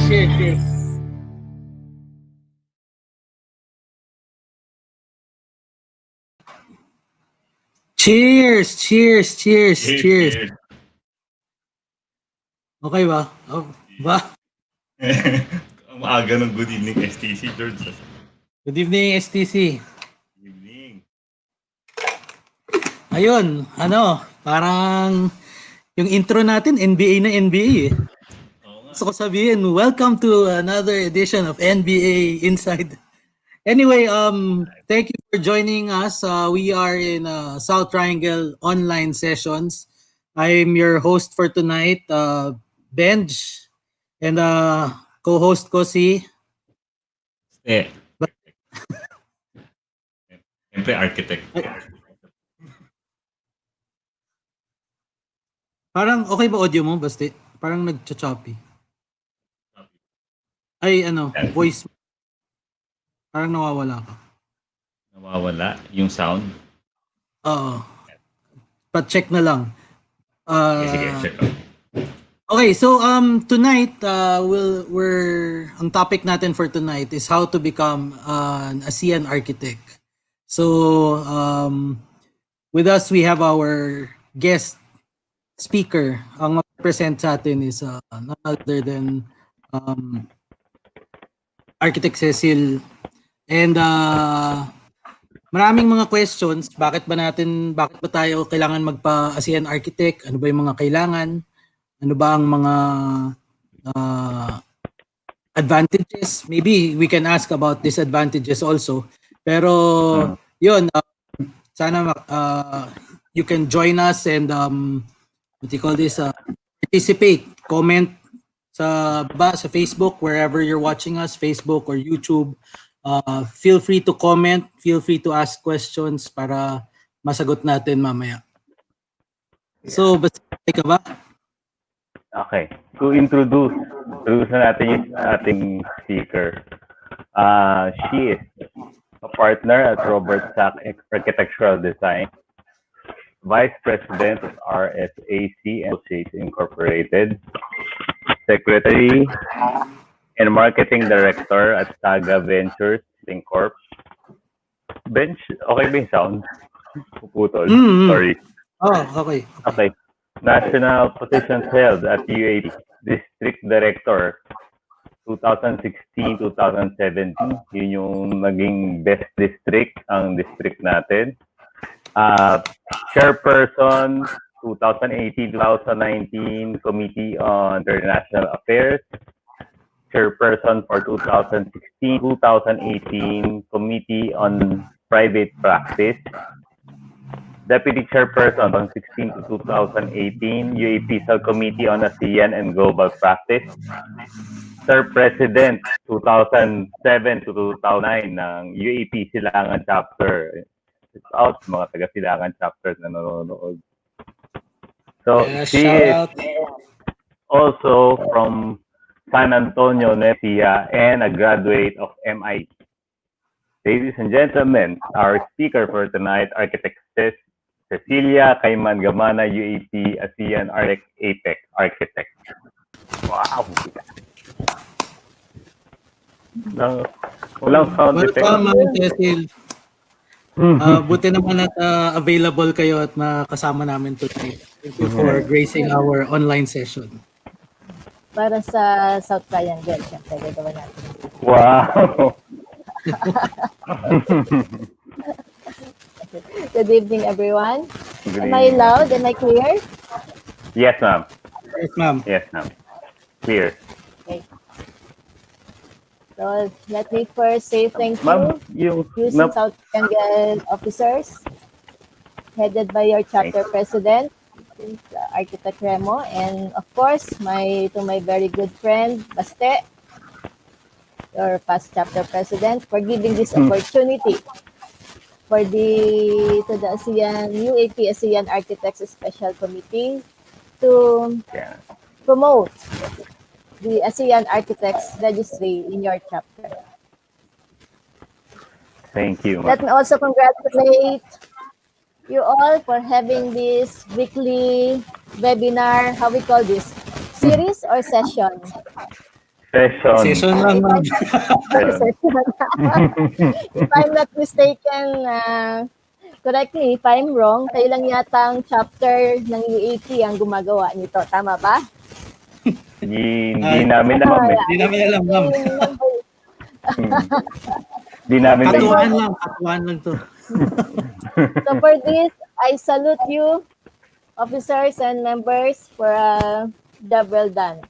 Cheers. Cheers. Okay ba? Oh, ba? Ang maaga ng good evening, STC, George. Good evening, STC. Good evening. Ayun, parang yung intro natin, NBA na NBA eh. Oo nga. Gusto ko sabihin, welcome to another edition of NBA Inside. Anyway, thank you for joining us. We are in South Triangle online sessions. I'm your host for tonight, Benj, and co-host ko si... Siyempre, architect. Parang okay ba audio mo, Basti? Parang nag-choppy. Ay, voice. Parang nawawala ka. Nawawala yung sound. Oo. Pa-check na lang. Sige, check out. Okay, so tonight ang topic natin for tonight is how to become an ASEAN architect. So with us we have our guest speaker. Ang mag-present sa atin is none other than Architect Cecil. And maraming mga questions. Bakit ba tayo kailangan magpa-ASEAN architect? Ano ba yung mga kailangan? Ano ba ang mga advantages? Maybe we can ask about disadvantages also. Pero yun, sana you can join us and what do you call this? Participate, comment sa Facebook, wherever you're watching us, Facebook or YouTube. Feel free to comment, feel free to ask questions para masagot natin mamaya. So, basta ka ba? Okay. To introduce na natin yung ating speaker. She is a partner at Robert Tatak Architectural Design, Vice President of RSAC Associates Incorporated, Secretary and Marketing Director at Saga Ventures Incorp. Bench, okay ba yung sound? Puputol. Sorry. Oh, okay. Okay. National positions held at UAP, District Director, 2016-2017. Yun yung naging best district, ang district natin. Chairperson, 2018-2019, Committee on International Affairs. Chairperson for 2016-2018, Committee on Private Practice. Deputy Chairperson from 16 to 2018, UAP Subcommittee on ASEAN and Global Practice. Sir President 2007 to 2009 ng UAP Silangan Chapter. It's out, mga taga-Silangan Chapter na nanonood. So, she is also from San Antonio, Necia, and a graduate of MIT. Ladies and gentlemen, our speaker for tonight, Architect Cecilia Cayman Gamana, UAP ASEAN APEC Architect. Wow! Walang sound effect. Welcome, Cecil. Buti naman at available kayo at makasama namin today. Thank you for gracing our online session. Para sa South Triangle, siyempre, gagawa natin. Wow! Good evening, everyone. Am I loud? Am I clear? Yes, ma'am. Yes, ma'am. Yes, ma'am. Clear. Okay. So, let me first say thank you using South Triangle officers, headed by your chapter president, Architect Remo, and of course, to my very good friend, Baste, your past chapter president, for giving this opportunity to the ASEAN, UAP ASEAN Architects Special Committee to promote the ASEAN Architects Registry in your chapter. Thank you. Let me also congratulate you all for having this weekly webinar, how we call this, series or session? Session lang, ma'am. If I'm not mistaken, correct me if I'm wrong, kayo lang yata ang chapter ng UAP ang gumagawa nito. Tama ba? Hindi namin alam eh. Hindi namin alam, ma'am. Hindi namin Katuwaan lang to. So for this, I salute you, officers and members, for a job well done.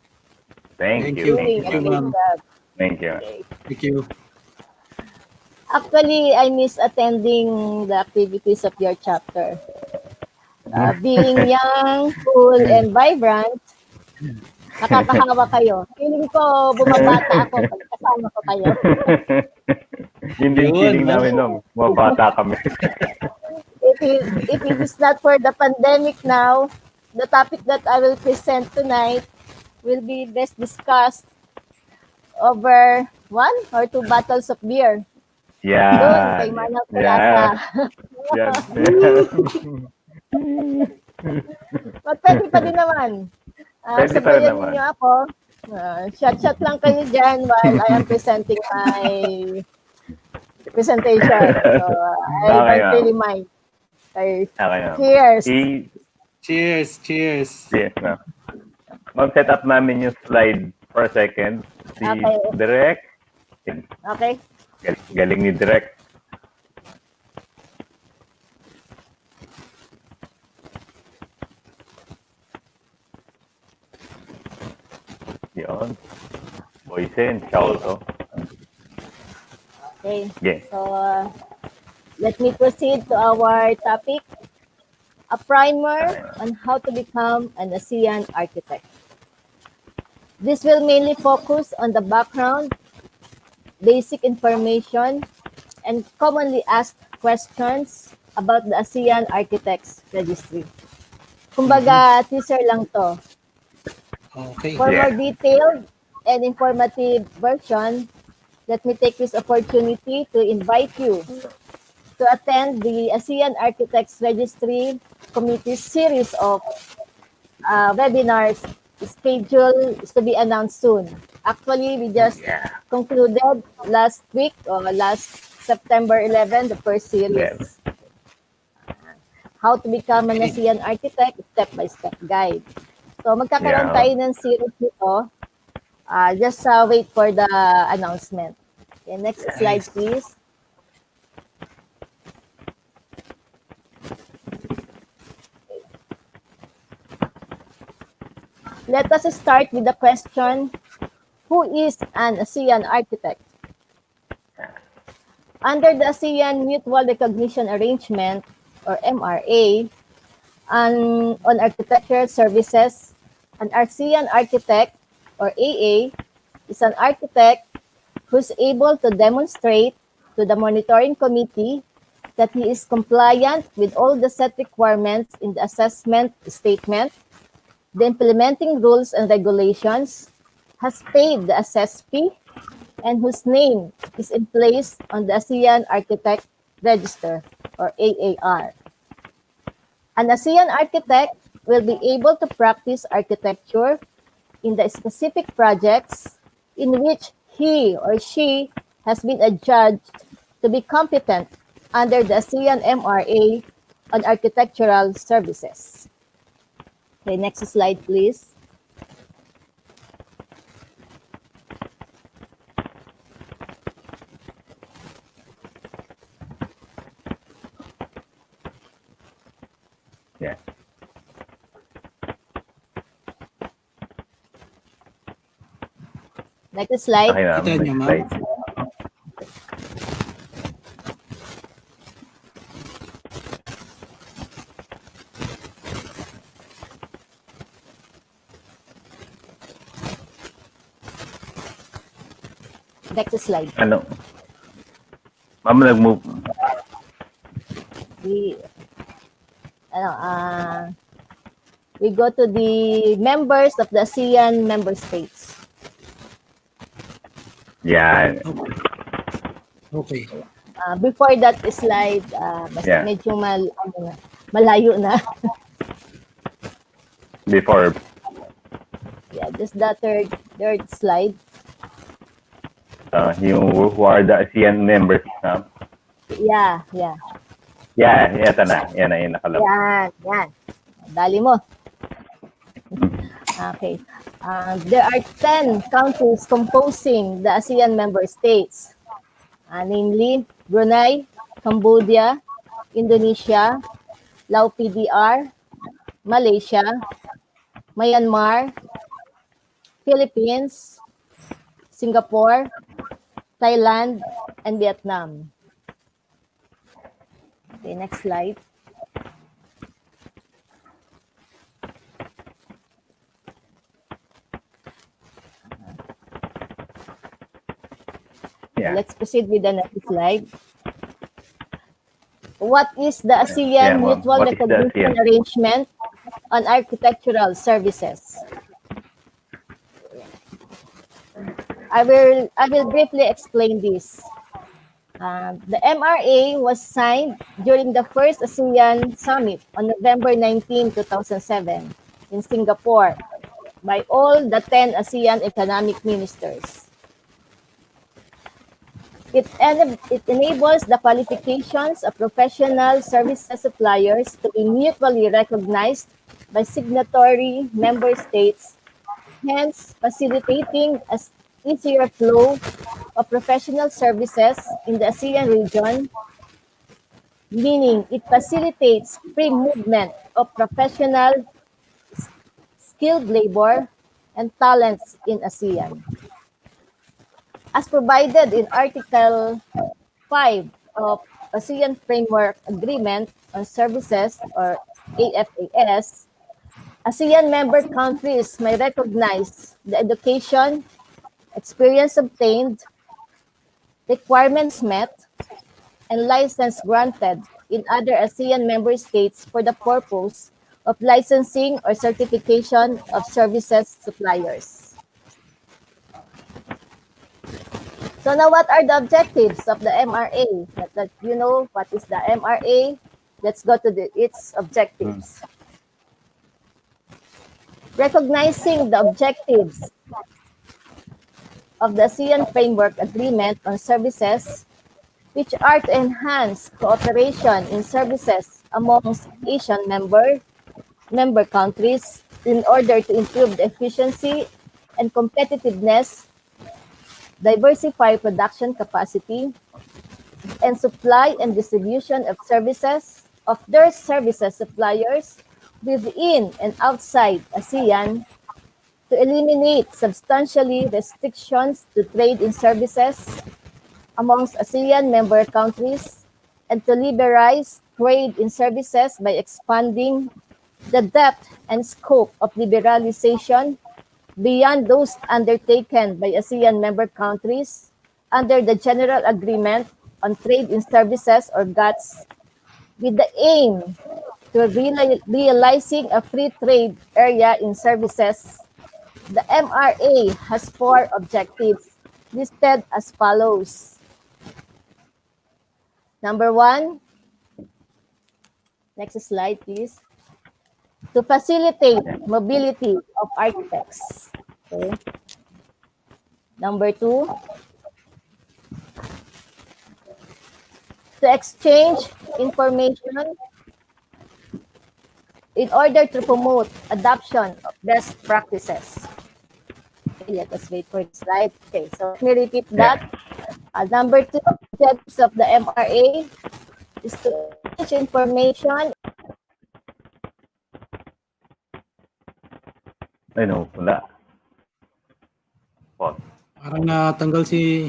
Thank you. Doing a great job. Thank you. Thank you. Actually, I miss attending the activities of your chapter. Being young, cool, and vibrant, nakakahawa kayo. Feeling ko, bumabata ako pag kasama ko kayo. Hindi yung feeling namin nung mabata kami. If it is not for the pandemic now, the topic that I will present tonight will be best discussed over 1 or 2 bottles of beer. Doon, kay Manang Terasa. Yeah. Pwede pa din naman. Pwede pa rin Sabayan naman. niyo ako. Shot lang kayo dyan while I am presenting my presentation. So, I don't really mind. Okay. Cheers. Cheers. Yes, na. Mag-set up namin yung slide for a second. Si Direk. Okay. Galing ni Direk. Yun. Boysen, ciao to. Okay. Okay. So, let me proceed to our topic. A primer on how to become an ASEAN architect. This will mainly focus on the background, basic information, and commonly asked questions about the ASEAN Architects Registry. Kumbaga, teaser lang to. Okay. For more detailed and informative version, let me take this opportunity to invite you to attend the ASEAN Architects Registry Committee's series of webinars scheduled to be announced soon. Actually, we just concluded last week or last September 11, the first series. How to become an ASEAN architect, step-by-step guide. So magkakaroon tayo ng series nito. Just wait for the announcement. Okay, next slide, please. Let us start with the question, who is an ASEAN architect? Under the ASEAN Mutual Recognition Arrangement, or MRA, on architectural services, an ASEAN architect, or AA, is an architect who's able to demonstrate to the monitoring committee that he is compliant with all the set requirements in the assessment statement, the implementing rules and regulations, has paid the assessed fee, and whose name is in place on the ASEAN Architect Register, or AAR. An ASEAN architect will be able to practice architecture in the specific projects in which he or she has been adjudged to be competent under the ASEAN MRA on architectural services. Okay, next slide, please. Yeah. Next slide. Okay na. Kita niyo, Next ma'am? slide. Next slide. Ano? Ma'am, nag-move. We go to the members of the ASEAN member states. Yan. Okay. Before that slide, basta medyo malayo na. Before. Yeah, just the third slide. who are the ASEAN members. Yeah. Ito na. Yan na yung nakalap. Yan. Dali mo. Okay. There are 10 countries composing the ASEAN member states, namely Brunei, Cambodia, Indonesia, Laos PDR, Malaysia, Myanmar, Philippines, Singapore, Thailand, and Vietnam. Okay, next slide. Yeah. Let's proceed with the next slide. What is the ASEAN Mutual Recognition Arrangement on Architectural Services? I will briefly explain this. The MRA was signed during the first ASEAN Summit on November 19, 2007 in Singapore by all the 10 ASEAN economic ministers. It enables the qualifications of professional services suppliers to be mutually recognized by signatory member states, hence facilitating an easier flow of professional services in the ASEAN region, meaning it facilitates free movement of professional skilled labor and talents in ASEAN. As provided in Article 5 of ASEAN Framework Agreement on Services, or AFAS, ASEAN member countries may recognize the education, experience obtained, requirements met, and license granted in other ASEAN member states for the purpose of licensing or certification of services suppliers. So now, what are the objectives of the MRA? That you know what is the MRA? Let's go to its objectives. Recognizing the objectives of the ASEAN Framework Agreement on Services, which are to enhance cooperation in services amongst Asian member countries in order to improve the efficiency and competitiveness, diversify production capacity, and supply and distribution of services of their services suppliers within and outside ASEAN, to eliminate substantially restrictions to trade in services amongst ASEAN member countries, and to liberalize trade in services by expanding the depth and scope of liberalization beyond those undertaken by ASEAN member countries under the General Agreement on Trade in Services, or GATS, with the aim to realizing a free trade area in services. The MRA has 4 objectives listed as follows. Number 1, next slide please. To facilitate mobility of architects. Okay. Number 2, to exchange information in order to promote adoption of best practices. Okay, let us wait for the slide. Okay, so let me repeat that. Number 2, objectives of the MRA is to exchange information. Ay, no, wala. Pause. Parang natanggal si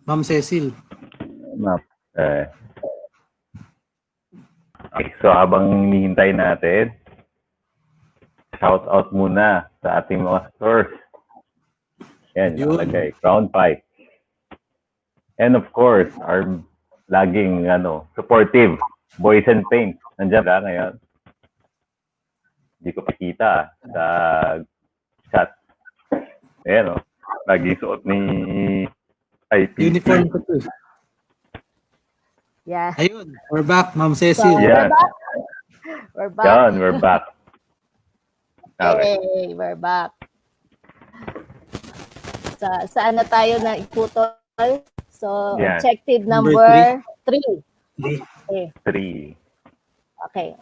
Ma'am Cecil. Okay, so habang hinihintay natin, shout out muna sa ating mga stores. Yan, nakalagay. Crown Pie. And of course, our laging supportive Boys and Paint. Nandiyan ka ngayon. Hindi ko pakita sa chat. Ayan, lagi suot ni IP. Uniform ko to. Yeah. Ayun, we're back, Ma'am Cecil. So, Yeah. We're back. Yan, we're back. Okay. Hey, we're back. Saan na tayo na iputol So Yeah. objective Number number 3. Okay. 3. Okay.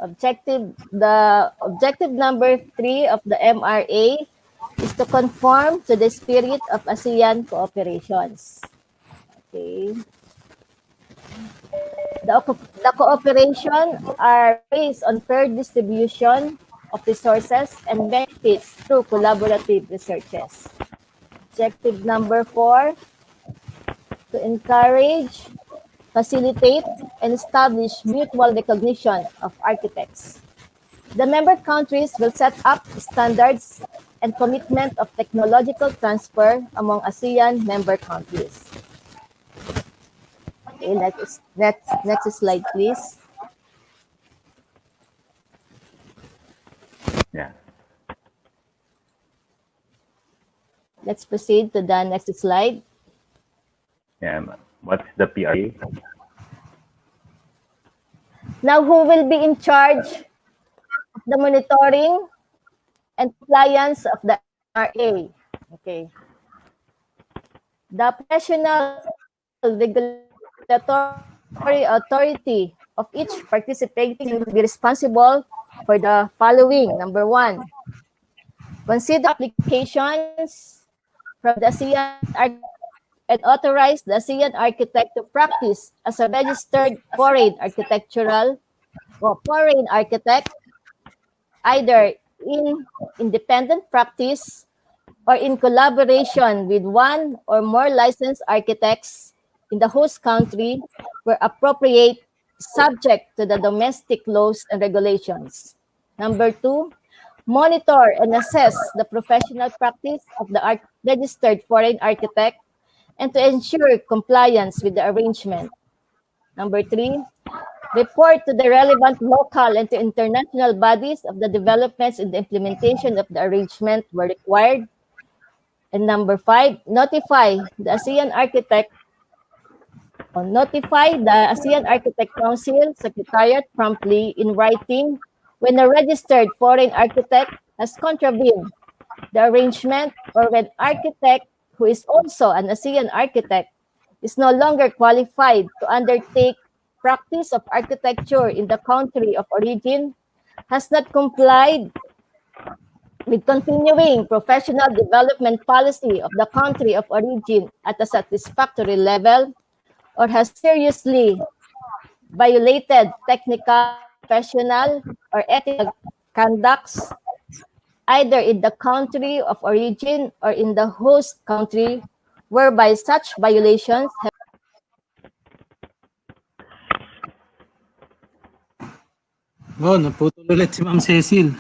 The objective number 3 of the MRA is to conform to the spirit of ASEAN cooperations. Okay. The cooperation are based on fair distribution of resources and benefits through collaborative researches. Objective number 4, to encourage, facilitate, and establish mutual recognition of architects. The member countries will set up standards and commitment of technological transfer among ASEAN member countries. Okay, next slide, please. Yeah. Let's proceed to the next slide. Yeah. What's the PRA? Now, who will be in charge of the monitoring and compliance of the MRA? Okay. The professional regulatory authority of each participating will be responsible for the following. Number 1, consider applications from the ASEAN architect and authorize the ASEAN architect to practice as a registered foreign architect, either in independent practice or in collaboration with one or more licensed architects in the host country where appropriate, subject to the domestic laws and regulations. Number 2, monitor and assess the professional practice of the registered foreign architect and to ensure compliance with the arrangement. Number 3, report to the relevant local and to international bodies of the developments in the implementation of the arrangement where required. And number 5, notify the ASEAN Architect Council Secretariat promptly in writing when a registered foreign architect has contravened the arrangement or when architect who is also an ASEAN architect is no longer qualified to undertake practice of architecture in the country of origin, has not complied with continuing professional development policy of the country of origin at a satisfactory level, or has seriously violated technical, professional, or ethical conducts, either in the country of origin or in the host country, whereby such violations have naputol ulit si Ma'am Cecil.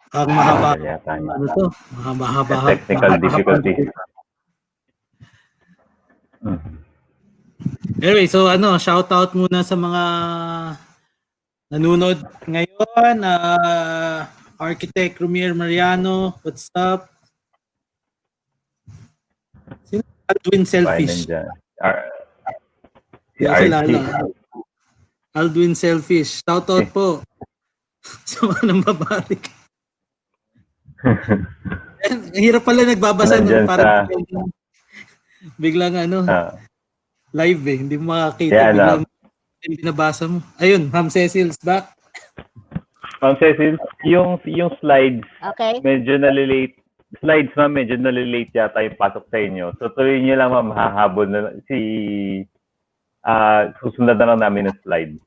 Ang mahaba. Ano to? Mahaba. Technical difficulties. Anyway, so shout out muna sa mga nanonood ngayon. Architect Rumier Mariano, what's up? Sino? Aldwin Selfish. Si RT. Aldwin Selfish. Shout out po sa mga nambabalik. Ang hirap pala nagbabasa nun. Parang biglang live eh. Hindi mo makakita. Yeah, biglang binabasa mo. Ayun, Ma'am Cecil's back. Ma'am Cecil, yung slides, okay. medyo nalilate. Slides, ma'am, medyo nalilate yata yung pasok sa inyo. So, tuloy nyo lang, ma'am, hahabol na susunod na lang namin ng slide.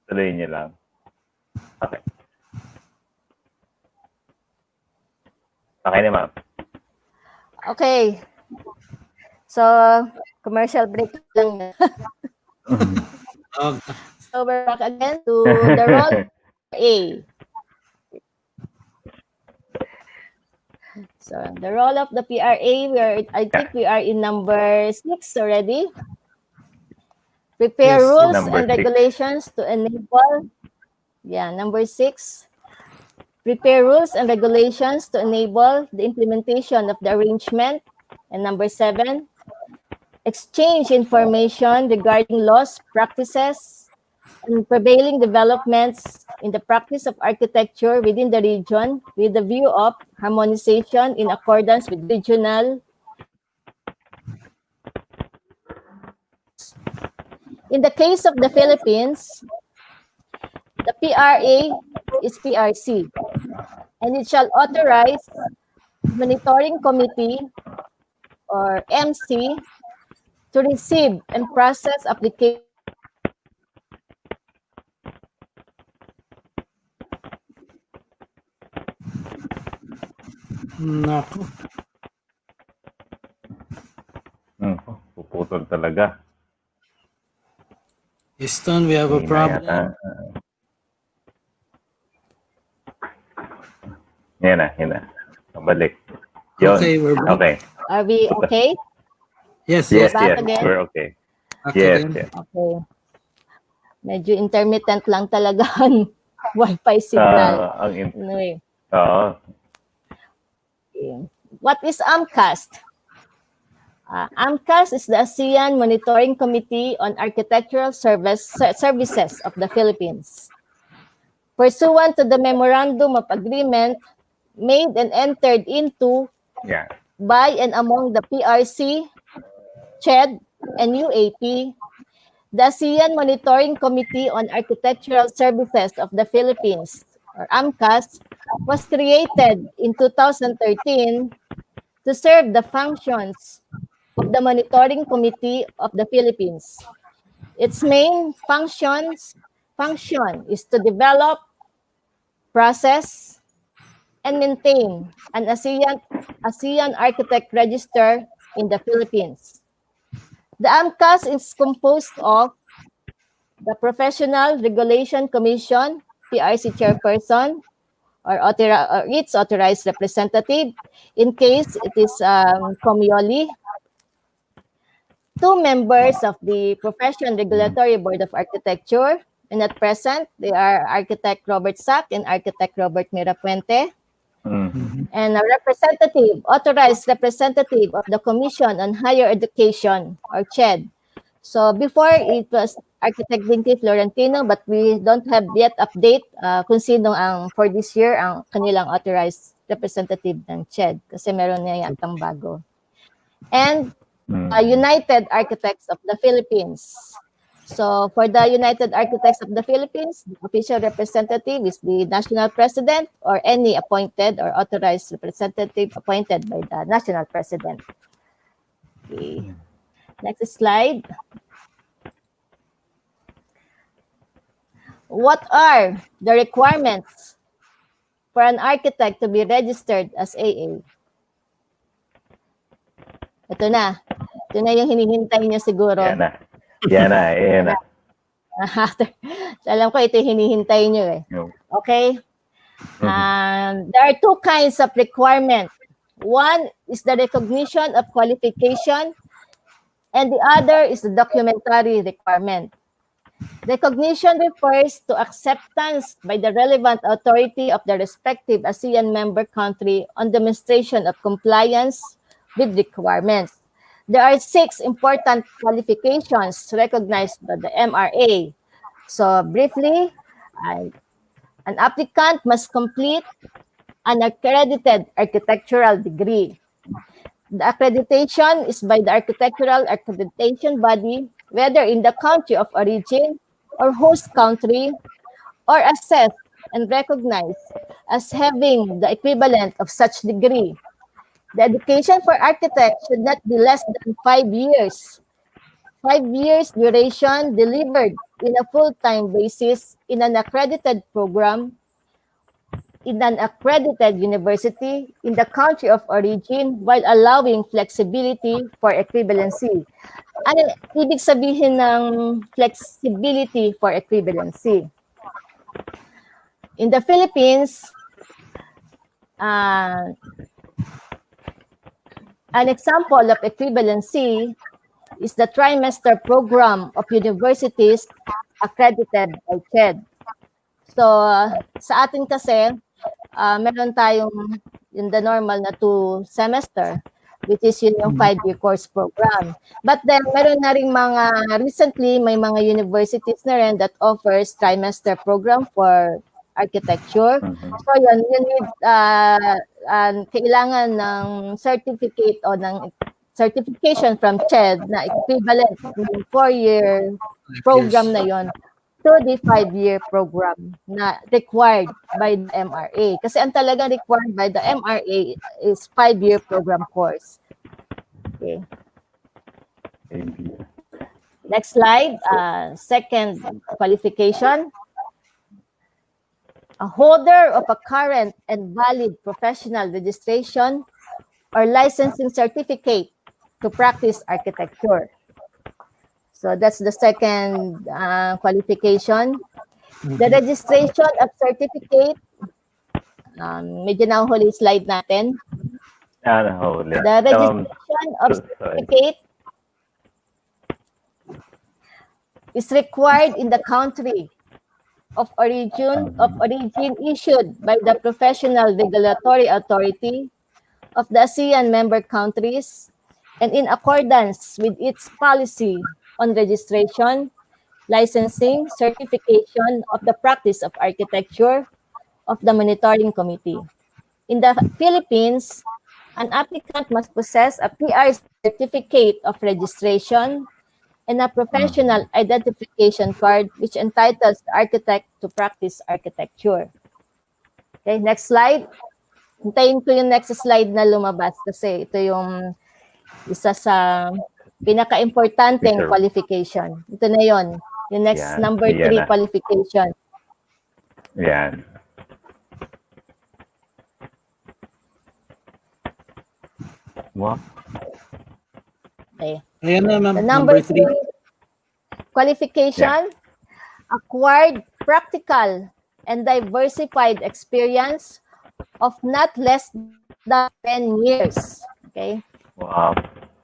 Tuloy nyo lang. Okay. Okay na, ma'am. Okay. So, commercial break lang. So, we're back again to the role A. So, the role of the PRA, I think we are in number 6 already. Prepare rules and regulations to enable, number 6. Prepare rules and regulations to enable the implementation of the arrangement. And number 7, exchange information regarding laws, practices, and prevailing developments in the practice of architecture within the region with the view of harmonization in accordance with regional. In the case of the Philippines, the PRA is PRC, and it shall authorize monitoring committee or MC to receive and process applications Naku. Puputol talaga. Houston, we have a problem. Yan na. Pabalik. Yun. Okay, we're back. Okay. Are we okay? Yes, Yes, Back yes. again? We're okay. Back Yes, again. yes. Okay. Medyo intermittent lang talaga ang Wi-Fi signal. Anyway. Oo. What is AMCAST? AMCAST is the ASEAN Monitoring Committee on Architectural Services of the Philippines. Pursuant to the Memorandum of Agreement made and entered into by and among the PRC, CHED, and UAP, the ASEAN Monitoring Committee on Architectural Services of the Philippines, or AMCAS, was created in 2013 to serve the functions of the Monitoring Committee of the Philippines. Its main function is to develop, process, and maintain an ASEAN Architect Register in the Philippines. The AMCAS is composed of the Professional Regulation Commission, PRC Chairperson, or its authorized representative, in case it is Comioli, 2 members of the Profession Regulatory Board of Architecture, and at present, they are Architect Robert Sack and Architect Robert Mirapuente, and a authorized representative of the Commission on Higher Education, or CHED. So before, it was Architect Dinky Florentino, but we don't have yet update kung sino for this year ang kanilang authorized representative ng CHED kasi meron na yatang bago. And United Architects of the Philippines. So for the United Architects of the Philippines, the official representative is the national president or any appointed or authorized representative appointed by the national president. Okay. Next slide. What are the requirements for an architect to be registered as AA? Ito na. Ito na yung hinihintay niyo siguro. Yan na. Alam ko ito yung hinihintay niyo eh. Okay? There are 2 kinds of requirement. One is the recognition of qualification, and the other is the documentary requirement. Recognition refers to acceptance by the relevant authority of the respective ASEAN member country on demonstration of compliance with requirements. There are 6 important qualifications recognized by the MRA. So briefly, an applicant must complete an accredited architectural degree. The accreditation is by the architectural accreditation body, whether in the country of origin or host country, or assessed and recognized as having the equivalent of such degree. The education for architects should not be less than 5 years. 5 years duration delivered in a full-time basis in an accredited program in an accredited university in the country of origin while allowing flexibility for equivalency. Ano ibig sabihin ng flexibility for equivalency? In the Philippines, an example of equivalency is the trimester program of universities accredited by CHED. So, sa atin kasi, meron tayong in the normal na 2 semester. which is yun yung 5-year course program. But then, meron na rin recently, may mga universities na rin that offers trimester program for architecture. So yun need, kailangan ng certificate o ng certification from CHED na equivalent ng 4-year program na yon to the 5-year program na required by the MRA. Kasi ang talagang required by the MRA is 5-year program course. Okay. Next slide. Second qualification. A holder of a current and valid professional registration or licensing certificate to practice architecture. So that's the second qualification. The registration of certificate, medyo nahuli slide natin. Nahuli. The registration of certificate is required in the country of origin issued by the professional regulatory authority of the ASEAN member countries and in accordance with its policy on registration, licensing, certification of the practice of architecture of the monitoring committee. In the Philippines, an applicant must possess a PR certificate of registration and a professional identification card which entitles the architect to practice architecture. Okay, next slide. Hintayin ko yung next slide na lumabas kasi ito yung isa sa pinaka-importanteng qualification. Ito na yon. Yung next number 3 qualification. Yan. What? Okay. Ayan na, ma'am. The number 3 Yeah. qualification, acquired practical and diversified experience of not less than 10 years. Okay. Wow.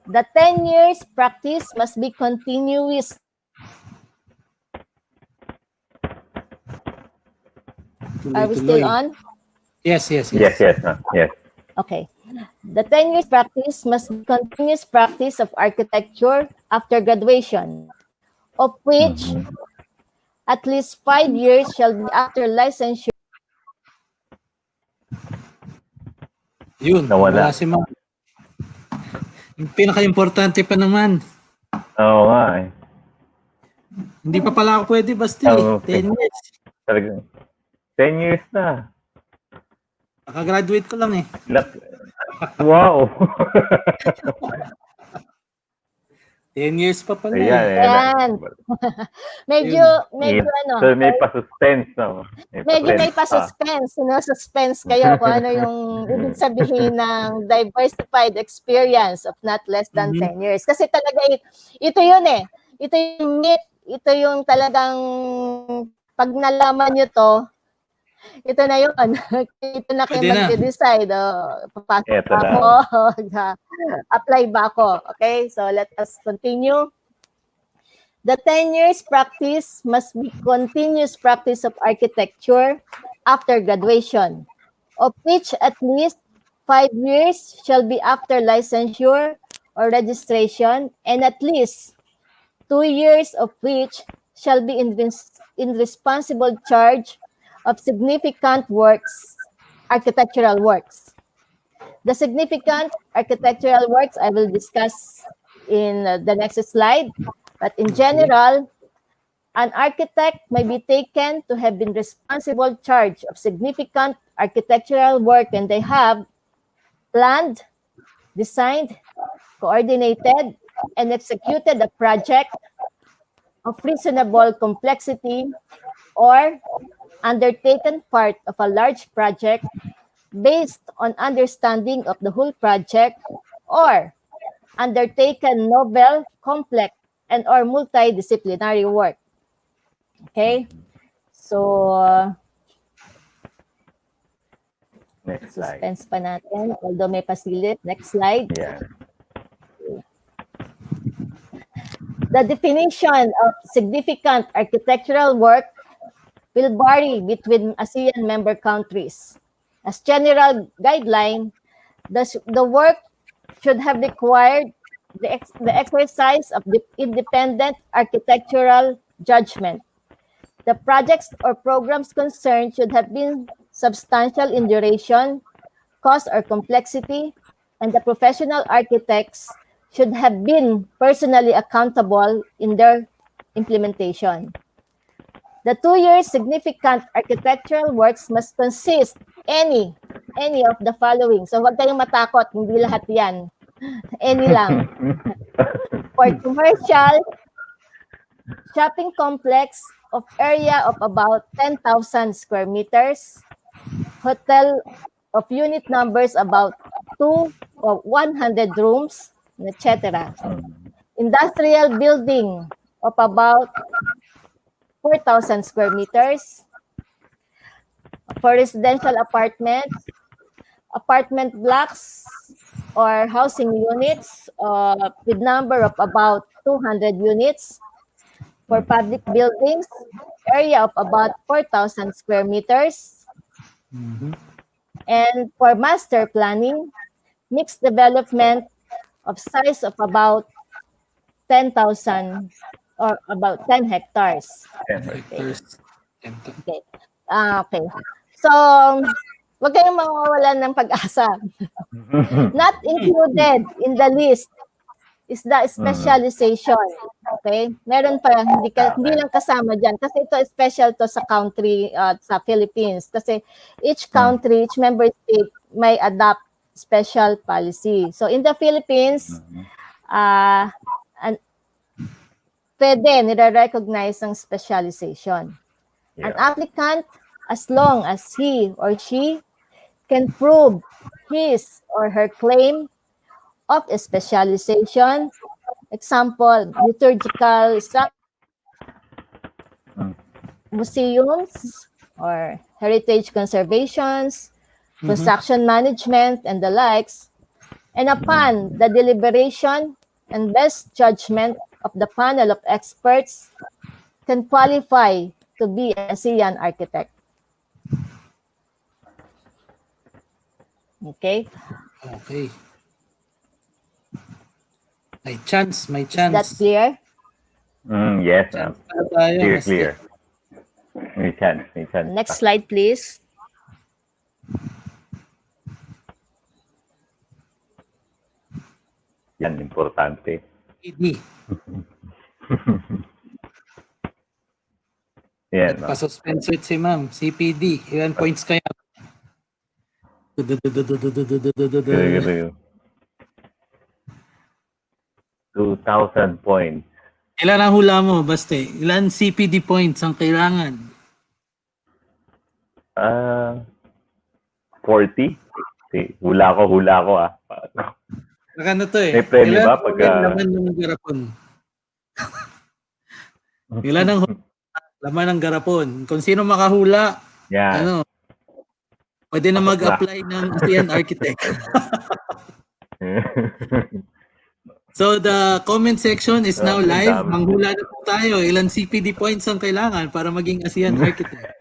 The 10 years practice must be continuous. Are we still on? Yes. Yes. Okay. The 10 years practice must be continuous practice of architecture after graduation, of which at least 5 years shall be after licensure. Yun, Nawala. wala si ma'am. Yung pinaka-importante pa naman. Oo nga eh. Hindi pa pala ako pwede basta Okay. 10 years. Talagang 10 years na. Nakagraduate ko lang eh. Wow. 10 years pa pala Ayan. eh. Ayan. medyo ano. So may pa-suspense no? Medyo may pa-suspense. Suspense kayo kung ano yung ibig sabihin ng diversified experience of not less than 10 years. Kasi talaga ito yun eh. Ito yung myth. Ito yung talagang pag nalaman nyo to, ito na yun. Ito na kayo mag-decide. Papasok ba ako? Apply ba ako? Okay, so let us continue. The 10 years practice must be continuous practice of architecture after graduation, of which at least 5 years shall be after licensure or registration, and at least 2 years of which shall be in responsible charge of significant works, architectural works. The significant architectural works I will discuss in the next slide. But in general, an architect may be taken to have been responsible charge of significant architectural work when they have planned, designed, coordinated, and executed a project of reasonable complexity or undertaken part of a large project based on understanding of the whole project or undertaken novel, complex, and or multidisciplinary work. Okay? So, Next slide. suspense pa natin, although may pasilip. Next slide. Yeah. The definition of significant architectural work will vary between ASEAN member countries. As general guideline, the work should have required the exercise of the independent architectural judgment. The projects or programs concerned should have been substantial in duration, cost, or complexity, and the professional architects should have been personally accountable in their implementation. The 2 year significant architectural works must consist any of the following. So huwag kayong matakot, hindi lahat yan. Any lang. For commercial, shopping complex of area of about 10,000 square meters, hotel of unit numbers about 2 or 100 rooms, etc. Industrial building of about 4,000 square meters. For residential apartments, apartment blocks or housing units with number of about 200 units. For public buildings, area of about 4,000 square meters. And for master planning, mixed development of size of about 10,000 or about 10 hectares. 10 hectares. Okay. Okay. So, wag kayong mawawalan ng pag-asa. Not included in the list is the specialization. Okay? Meron pa, hindi lang kasama dyan. Kasi ito special to sa country, sa Philippines. Kasi each country, each member state may adopt special policy. So in the Philippines, pwede nire-recognize ang specialization. An applicant, as long as he or she can prove his or her claim of a specialization, example, liturgical museums or heritage conservations, construction management, and the likes, and upon the deliberation and best judgment of the panel of experts, can qualify to be an ASEAN architect. Okay? Okay. May chance. Is that clear? Yes, ma'am. Clear. May chance. Next slide, please. Yan, importante. PD. Yan. Pa-suspense si ma'am. CPD. Ilan points kaya? 2,000 points. Ilan ang hula mo, Baste? Ilan CPD points ang kailangan? 40. Hula ko ah. Saka na to eh. May premyo Ilan ba pagka... laman ng garapon? Ilan ang laman ng garapon? Kung sino makahula, Yan. pwede na mag-apply ng ASEAN architect. So the comment section is now live. Manghula na po tayo. Ilan CPD points ang kailangan para maging ASEAN architect?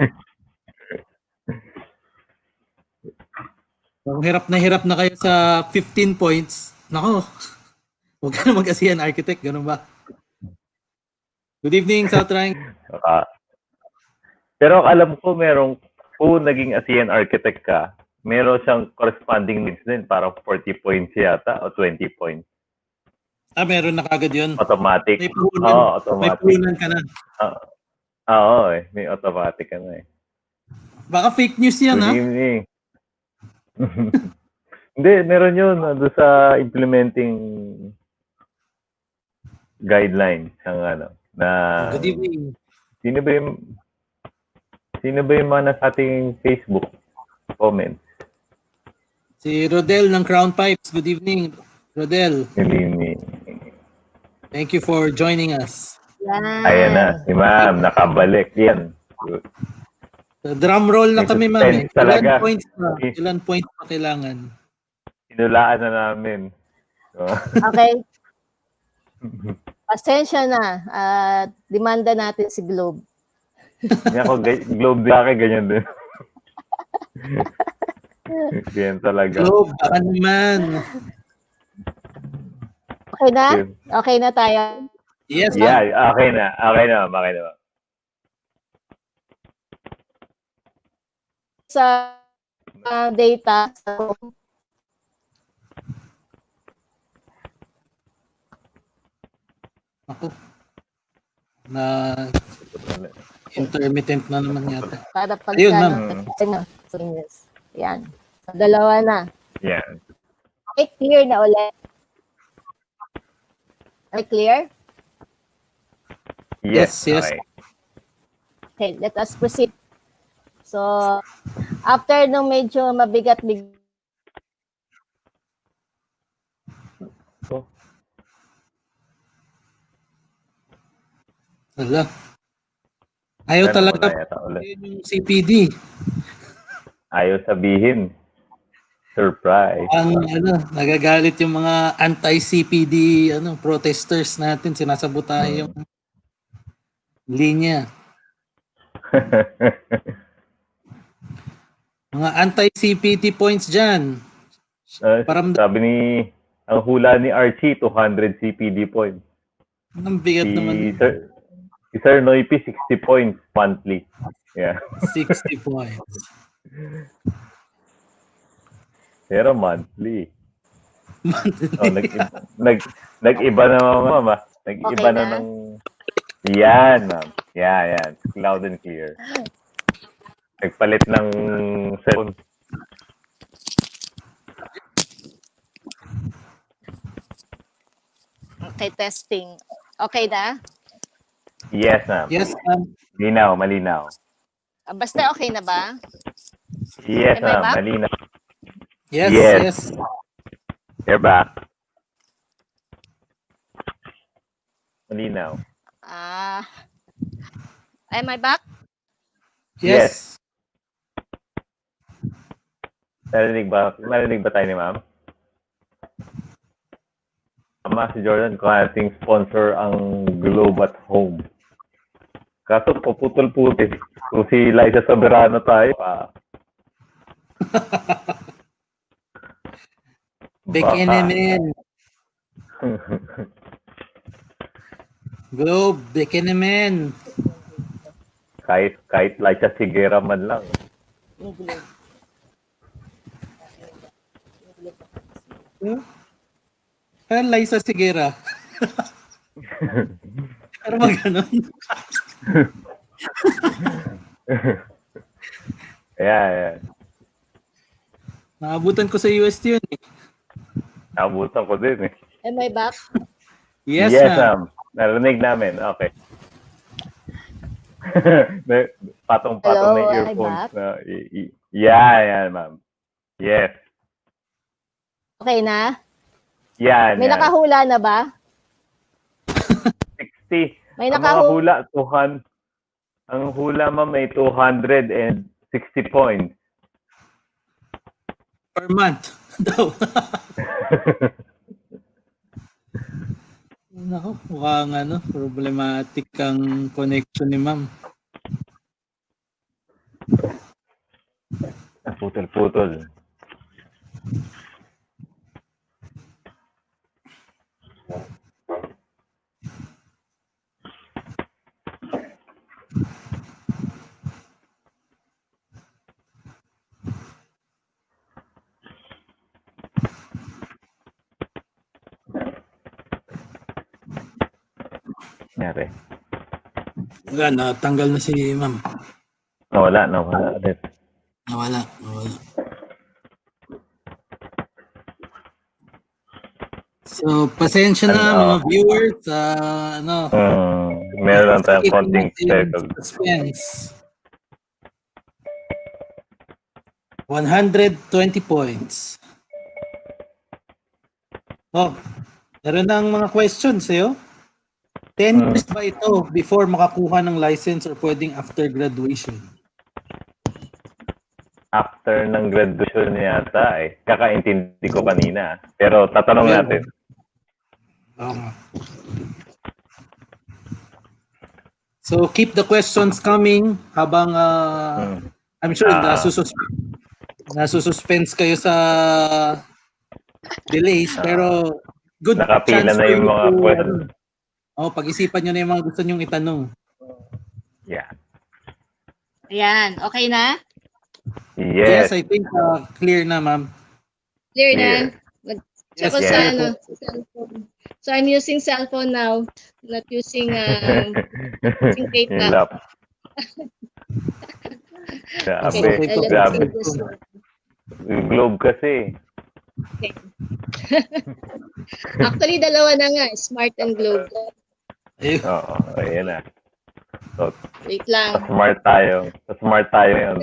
Kung hirap na kayo sa 15 points, nako, huwag ka na mag-ASEAN architect. Ganun ba? Good evening, South Rank. Pero alam ko kung naging ASEAN architect ka, meron siyang corresponding needs din, parang 40 points yata o 20 points. Meron na kagad yun. Automatic. May puhunan. Automatic. May puhunan ka na. Oo, may automatic ka na eh. Baka fake news yan, ha? Good evening. Hindi, meron yun. Doon sa implementing guidelines ng na Good evening. Sino ba yung mga nasa ating Facebook comments? Si Rodel ng Crown Pipes. Good evening, Rodel. Good evening. Thank you for joining us. Ayan na, si ma'am, nakabalik. Yan. So, drum roll na kami, ma'am. Ilan points pa kailangan? Sinulaan na namin. So, Okay. Pasensya na. Demanda natin si Globe. Hindi ako, Globe laki, ganyan din. Ganyan talaga. Globe, baka naman. Okay na? Okay na tayo. Yes, Yeah, ma'am. okay na. Okay na, ma'am. Okay na, ma'am. Sa data, Ako. Na intermittent na naman yata. para pagka Ayun, ma'am. Yan. So, dalawa na. Yeah. Okay, clear na ulit. Are clear? Yes, Yes. okay. Okay, let us proceed. So, after nung medyo mabigat-bigat, Wala. Ayaw Sana talaga wala yata ulit. yun yung CPD. Ayaw sabihin. Surprise. Ang nagagalit yung mga anti-CPD protesters natin, sinasabotahe yung linya. Mga anti-CPD points dyan. Paramdam Sabi ang hula ni Archie, 200 CPD points. ng bigat naman. Si Sir Noipi, 60 points monthly. Yeah. 60 points. Pero monthly. Oh, nag-iba na, mama. Nag-iba Okay na na? ng... Yan, ma'am. Yan. Loud and clear. Nagpalit ng cellphone. okay, testing. Okay na? Yes, ma'am. Yes, ma'am. Malinaw. Basta okay na ba? Yes, Am I ma'am. back? Malinaw. Yes, Yes. yes. You're back. Malinaw. Am I back? Yes. Narinig ba tayo ni ma'am? Tama si Jordan, kung ating sponsor ang Globe at Home. Kaso paputol-putil. Kung si Liza Soberano tayo, Bekenemen. Globe, Bekenemen. kahit Liza Sigera man lang. Liza Sigera. Pero maganon. Yeah. Naabutan ko sa UST yun eh. Nabutan ko din eh. Am I back? Yes, ma'am. ma'am. Narinig namin. Okay. Patong-patong Hello, na yung am I earphones back? na. Yeah, ma'am. Yes. Okay na? Yan. May nakahula na ba? 60. May Ang mga hula, 200. Ang hula, ma'am, may 260 points. Per month daw. Nako, mukhang problematic ang connection ni ma'am. Putol-putol. Nangyari. Wala, natanggal na si ma'am. Nawala ulit. Nawala. So, pasensya na mga viewers. Meron lang tayong konting circle. Suspense. 120 points. Oh, meron ng mga questions sa'yo. 10 years ba ito before makakuha ng license or pwedeng after graduation? After ng graduation yata eh. Kakaintindi ko kanina. Pero tatanong natin. So keep the questions coming habang I'm sure nasususpense kayo sa delays pero good Nakapila chance na for yung you mga to, pwede. pag-isipan nyo na yung mga gusto nyong itanong. Yeah. Ayan, okay na? Yes, Yes. I think clear na, ma'am. Clear na? Clear. Mag-check Yes, ko yes. sa clear ano, po. sa cellphone. So I'm using cellphone now, not using Yung data. lap. Mas Grabe. okay to. Let's Grabe. see this one. Yung globe kasi. Okay. Actually, dalawa na nga, Smart and Globe. Ayun. Oo, ayan na. So, Wait lang. smart tayo. Smart tayo yun.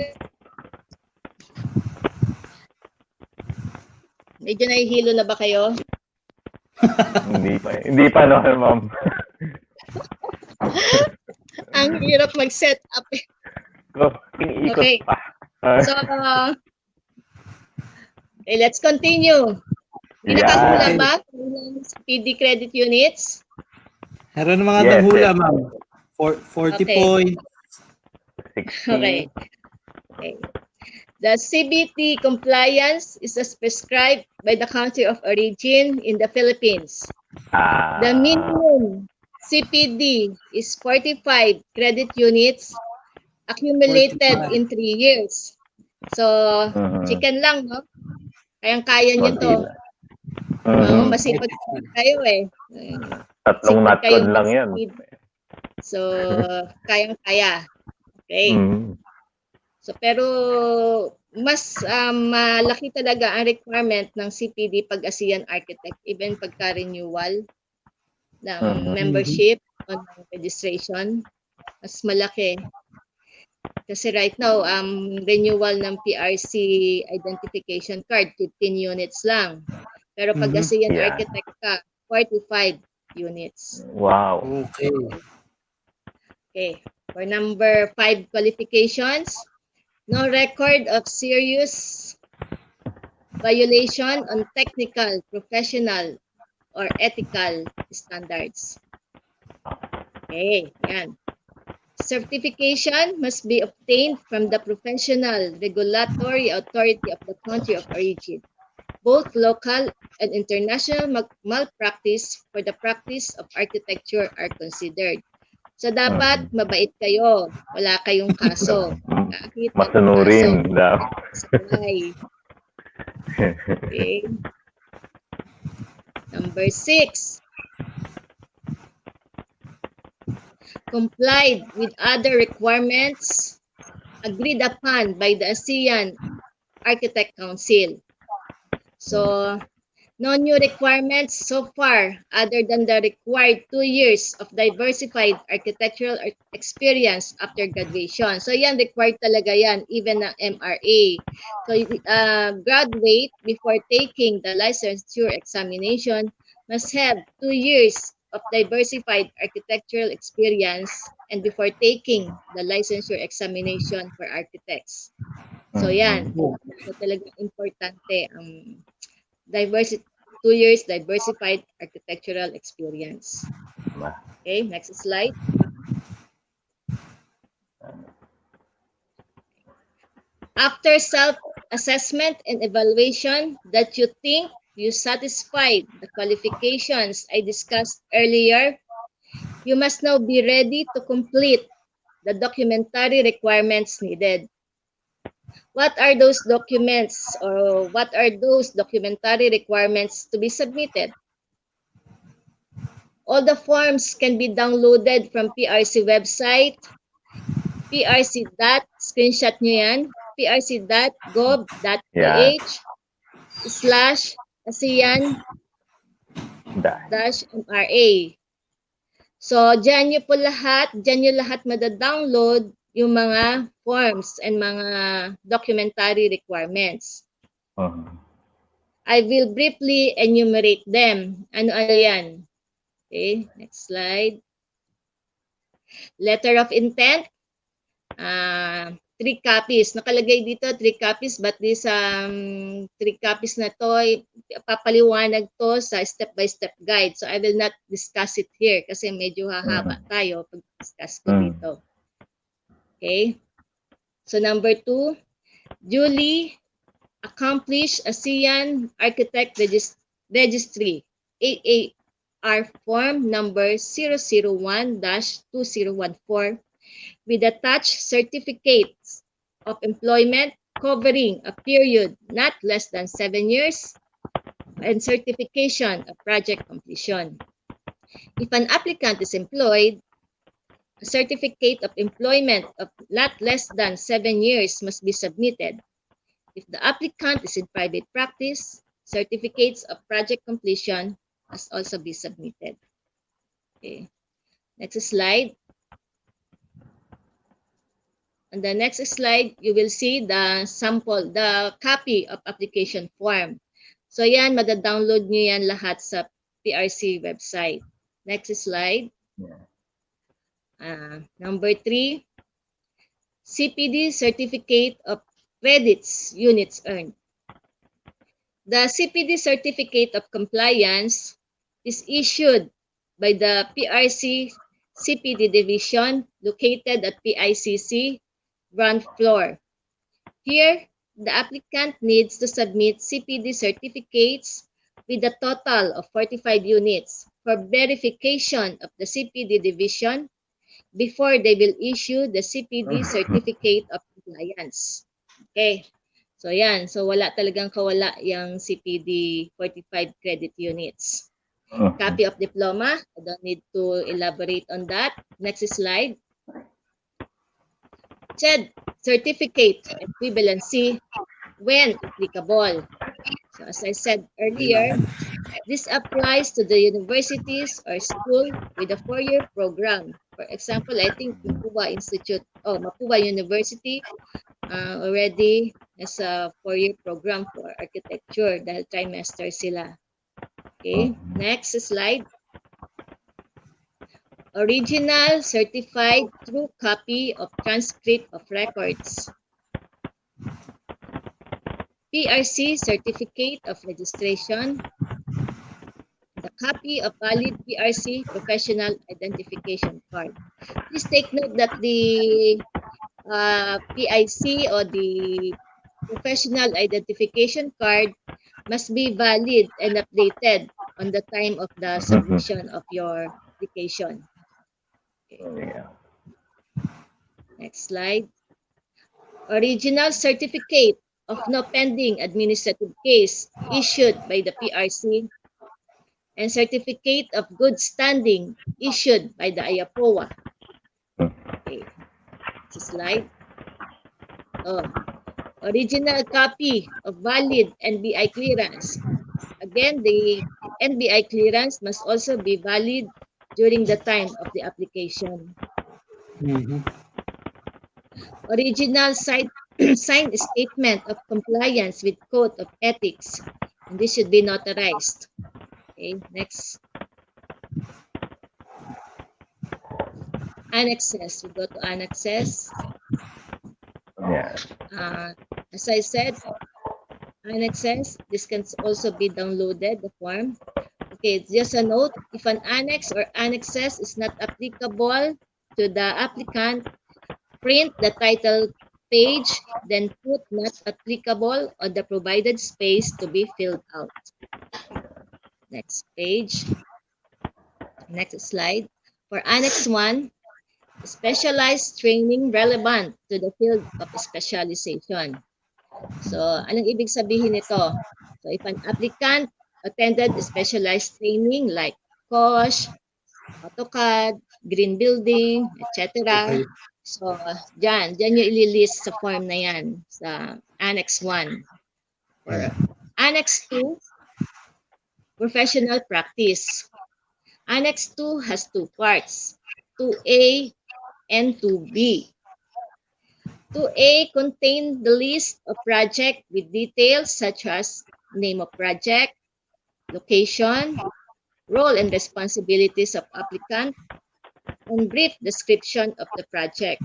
Medyo nahihilo na ba kayo? Hindi pa no, ma'am. Ang hirap mag-set up. Iniikot Okay. pa. So, okay, let's continue. Pinakahula Yeah. ba sa PD credit units? Meron ng mga Yes, nanghula, yes. ma'am. 40 Okay. points. 60. Okay. Okay. The CBT compliance is as prescribed by the country of origin in the Philippines. The minimum CPD is 45 credit units accumulated 45. in 3 years. So, chicken lang, no? Kayang-kaya nyo to. Oo, masipag kayo eh. Tatlong Sipag natkod kayong lang yan. mag-speed. So, kayang-kaya. Okay. So, pero mas malaki talaga ang requirement ng CPD pag ASEAN Architect, even pagka-renewal ng membership on registration. Mas malaki. Kasi right now, renewal ng PRC identification card, 15 units lang. Pero pag ASEAN Yeah. Architect ka, 45 units. Wow. Okay. Okay. For number 5 qualifications, no record of serious violation on technical, professional, or ethical standards. Okay, yan. Certification must be obtained from the professional regulatory authority of the country of origin. Both local and international malpractice for the practice of architecture are considered. So dapat mabait kayo. Wala kayong kaso. Kahit Masunurin. Okay. Number 6. Complied with other requirements agreed upon by the ASEAN Architect Council. So, no new requirements so far other than the required 2 years of diversified architectural experience after graduation. So, yan, required talaga yan, even ng MRA. So, graduate before taking the licensure examination must have 2 years of diversified architectural experience and before taking the licensure examination for architects. So, yan. So, talagang importante ang 2 years diversified architectural experience. Okay, next slide. After self-assessment and evaluation that you think you satisfied the qualifications I discussed earlier, you must now be ready to complete the documentary requirements needed. What are those documents or what are those documentary requirements to be submitted? All the forms can be downloaded from PRC website, PRC. Screenshot nyo yan, prc.gov.ph/ASEAN-MRA. So, dyan nyo lahat madadownload yung mga forms and mga documentary requirements. I will briefly enumerate them. Ano yan? Okay, next slide. Letter of intent. 3 copies. Nakalagay dito 3 copies, but this 3 copies na to, papaliwanag to sa step-by-step guide. So I will not discuss it here kasi medyo hahaba tayo pag-discuss ko dito. Okay? So number 2, duly accomplished ASEAN Architect Registry AAR form number 001-2014 with attached certificates of employment covering a period not less than 7 years and certification of project completion. If an applicant is employed, a certificate of employment of not less than 7 years must be submitted. If the applicant is in private practice, certificates of project completion must also be submitted. Okay. Next slide. On the next slide, you will see the sample, the copy of application form. So yan, madadownload nyo yan lahat sa PRC website. Next slide. Number 3, CPD Certificate of Credits Units Earned. The CPD Certificate of Compliance is issued by the PRC CPD Division located at PICC ground floor. Here, the applicant needs to submit CPD certificates with a total of 45 units for verification of the CPD division before they will issue the CPD Certificate of Compliance. Okay. So yan. So wala talagang kawala yung CPD 45 credit units. Copy of diploma. I don't need to elaborate on that. Next slide. CHED certificate equivalency when applicable. So as I said earlier, this applies to the universities or school with a 4-year program. For example, I think Mapua University already has a 4-year program for architecture dahil trimester sila. Okay, next slide. Original certified true copy of transcript of records. PRC certificate of registration. The copy of valid PRC professional identification card. Please take note that the PIC or the professional identification card must be valid and updated on the time of the submission of your application. Okay. Next slide. Original certificate of no pending administrative case issued by the PRC and certificate of good standing issued by the IAPOA. Okay. Next slide. Original copy of valid NBI clearance. Again, the NBI clearance must also be valid during the time of the application. Original signed statement of compliance with Code of Ethics, and this should be notarized. Okay, next. Annexes. We go to annexes. As I said, annexes, this can also be downloaded, the form. Okay, just a note, if an annex or annexes is not applicable to the applicant, print the title page, then put not applicable on the provided space to be filled out. Next page. Next slide. For Annex 1, specialized training relevant to the field of specialization. So, anong ibig sabihin nito? So, if an applicant attended specialized training like COSH, AutoCAD, green building, etc. Okay. So, dyan yung ililist sa form na yan, sa Annex 1. For Annex 2, professional practice. Annex 2 has 2 parts, 2A and 2B. 2A contains the list of project with details such as name of project, location, role and responsibilities of applicant, and brief description of the project.